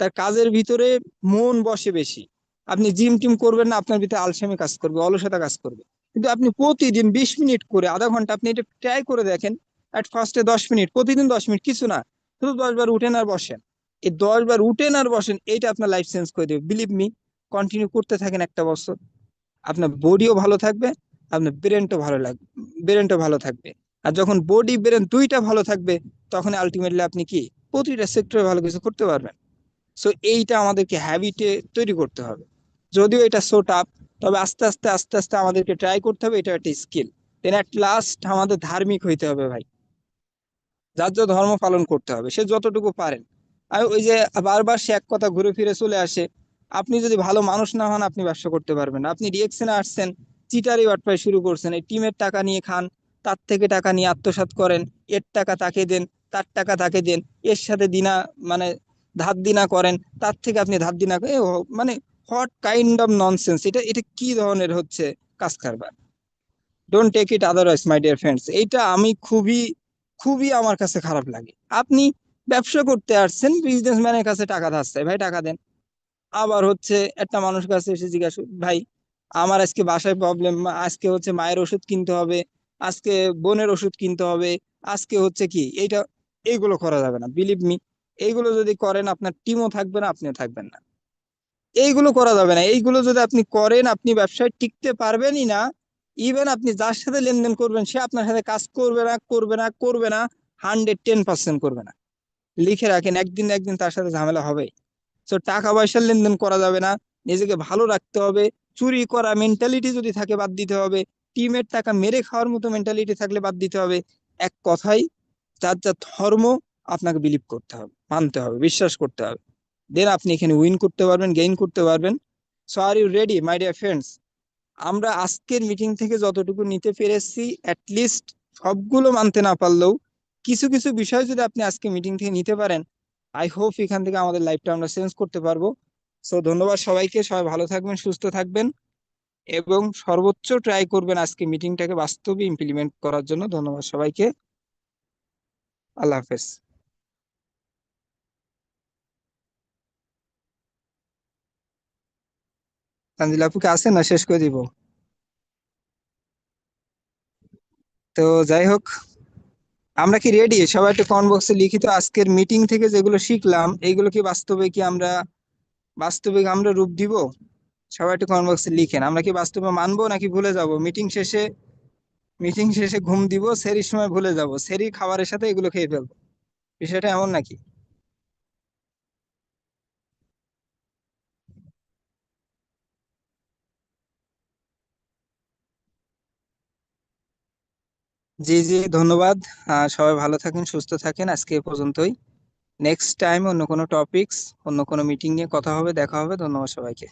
তার কাজের ভিতরে মন বসে বেশি। আপনি জিম টিম করবেন না, আপনার ভিতরে আলসেমি কাজ করবে, অলসতা কাজ করবে। কিন্তু আপনি প্রতিদিন 20 মিনিট করে, আধা ঘন্টা আপনি এটা ট্রাই করে দেখেন। অ্যাট ফার্স্টে 10 মিনিট, প্রতিদিন 10 মিনিট, কিছু না, শুধু 10 বার উঠেন আর বসেন। এই 10 বার উঠেন আর বসেন, এইটা আপনার লাইফ চেঞ্জ করে দেবে, বিলিভ মি। কন্টিনিউ করতে থাকেন একটা বছর, আপনার বডিও ভালো থাকবে, আপনার ব্রেনটাও ভালো থাকবে। আর যখন বডি ব্রেন দুইটা ভালো থাকবে, তখন আলটিমেটলি আপনি কি প্রতিটা সেক্টরে ভালো কিছু করতে পারবেন। সো এইটা আমাদেরকে হ্যাবিটে তৈরি করতে হবে। যদিও এটা সো টাফ, তবে আস্তে আস্তে আস্তে আস্তে আমাদেরকে ট্রাই করতে হবে, এটা একটা স্কিল। দেন অ্যাট লাস্ট আমাদের ধার্মিক হইতে হবে ভাই, যার যা ধর্ম পালন করতে হবে সে যতটুকু পারেন। আর ওই যে বারবার সে এক কথা ঘুরে ফিরে চলে আসে, আপনি যদি ভালো মানুষ না হন আপনি ব্যবসা করতে পারবেন না। আপনি রিয়েকশনে আসছেন, চিটারি বাটপাই শুরু করছেন, এই টিমের টাকা নিয়ে খান, তার থেকে টাকা নিয়ে আত্মসাৎ করেন, এর টাকা তাকে দেন, তার টাকা তাকে দেন, এর সাথে দিনা মানে ধার দিনা করেন, তার থেকে আপনি ধার দিনা মানে হোয়াট কাইন্ড অফ ননসেন্স, এটা এটা কি ধরনের হচ্ছে কাজ কারবার। Don't take it otherwise my dear friends, এইটা আমি খুবই খুবই আমার কাছে খারাপ লাগে। আপনি ব্যবসা করতে আসছেন, বিজনেসম্যানের কাছে টাকা ধার চাই, ভাই টাকা দেন। আবার হচ্ছে একটা মানুষের কাছে এসে জিজ্ঞাসা, ভাই আমার আজকে বাসায় প্রবলেম, আজকে হচ্ছে মায়ের ওষুধ কিনতে হবে, আজকে বোনের ওষুধ কিনতে হবে, আজকে হচ্ছে কি এইটা, এইগুলো করা যাবে না, বিলিভ মি। এইগুলো যদি করেন আপনার টিমও থাকবে না, আপনিও থাকবেন না। এইগুলো করা যাবে না, এইগুলো যদি আপনি করেন আপনি ব্যবসায় টিকতে পারবেনই না। ইভেন আপনি যার সাথে লেনদেন করবেন সে আপনার সাথে কাজ করবে না, করবে না, করবে না, 110% করবে না। লিখে রাখেন, একদিন না একদিন তার সাথে ঝামেলা হবে। তো টাকা পয়সার লেনদেন করা যাবে না, নিজেকে ভালো রাখতে হবে। চুরি করা মেন্টালিটি যদি থাকে বাদ দিতে হবে, টিমের টাকা মেরে খাওয়ার মতো মেন্টালিটি থাকলে বাদ দিতে হবে। এক কথাই, যার যার ধর্ম আপনাকে বিলিভ করতে হবে, মানতে হবে, বিশ্বাস করতে হবে। দেন আপনি এখানে উইন করতে পারবেন, গেইন করতে পারবেন। So are you ready my dear friends? আমরা আজকের মিটিং থেকে যতটুকু নিতে পেরেছি, লিস্ট সবগুলো মানতে না পারলেও কিছু কিছু বিষয় যদি আপনি আজকে মিটিং থেকে নিতে পারেন, আই হোপ এখান থেকে আমাদের লাইফটা আমরা চেঞ্জ করতে পারবো। সো ধন্যবাদ সবাইকে, সবাই ভালো থাকবেন, সুস্থ থাকবেন, এবং সর্বোচ্চ ট্রাই করবেন আজকে মিটিংটাকে বাস্তবে ইমপ্লিমেন্ট করার জন্য। ধন্যবাদ সবাইকে, আল্লাহ হাফেজ। তানজিল আপুকে আছে না, শেষ করে দিব? তো যাই হোক, আমরা কি রেডি? সবাই একটু কমেন্ট বক্সে লিখিত, আজকের মিটিং থেকে যেগুলো শিখলাম এইগুলো কি বাস্তবে আমরা রূপ দিব? সবাই একটু কমেন্ট বক্সে লিখেন, আমরা কি বাস্তবে মানবো নাকি ভুলে যাব? মিটিং শেষে ঘুম দিব, সেরির সময় ভুলে যাব, সেরি খাবারের সাথে এগুলো খেয়ে ফেলবো, বিষয়টা এমন নাকি? জি জি, ধন্যবাদ। সবাই ভালো থাকেন, সুস্থ থাকেন, আজকে এ পর্যন্তই। নেক্সট টাইম অন্য কোনো টপিকস, অন্য কোনো মিটিং নিয়ে কথা হবে, দেখা হবে। ধন্যবাদ সবাইকে।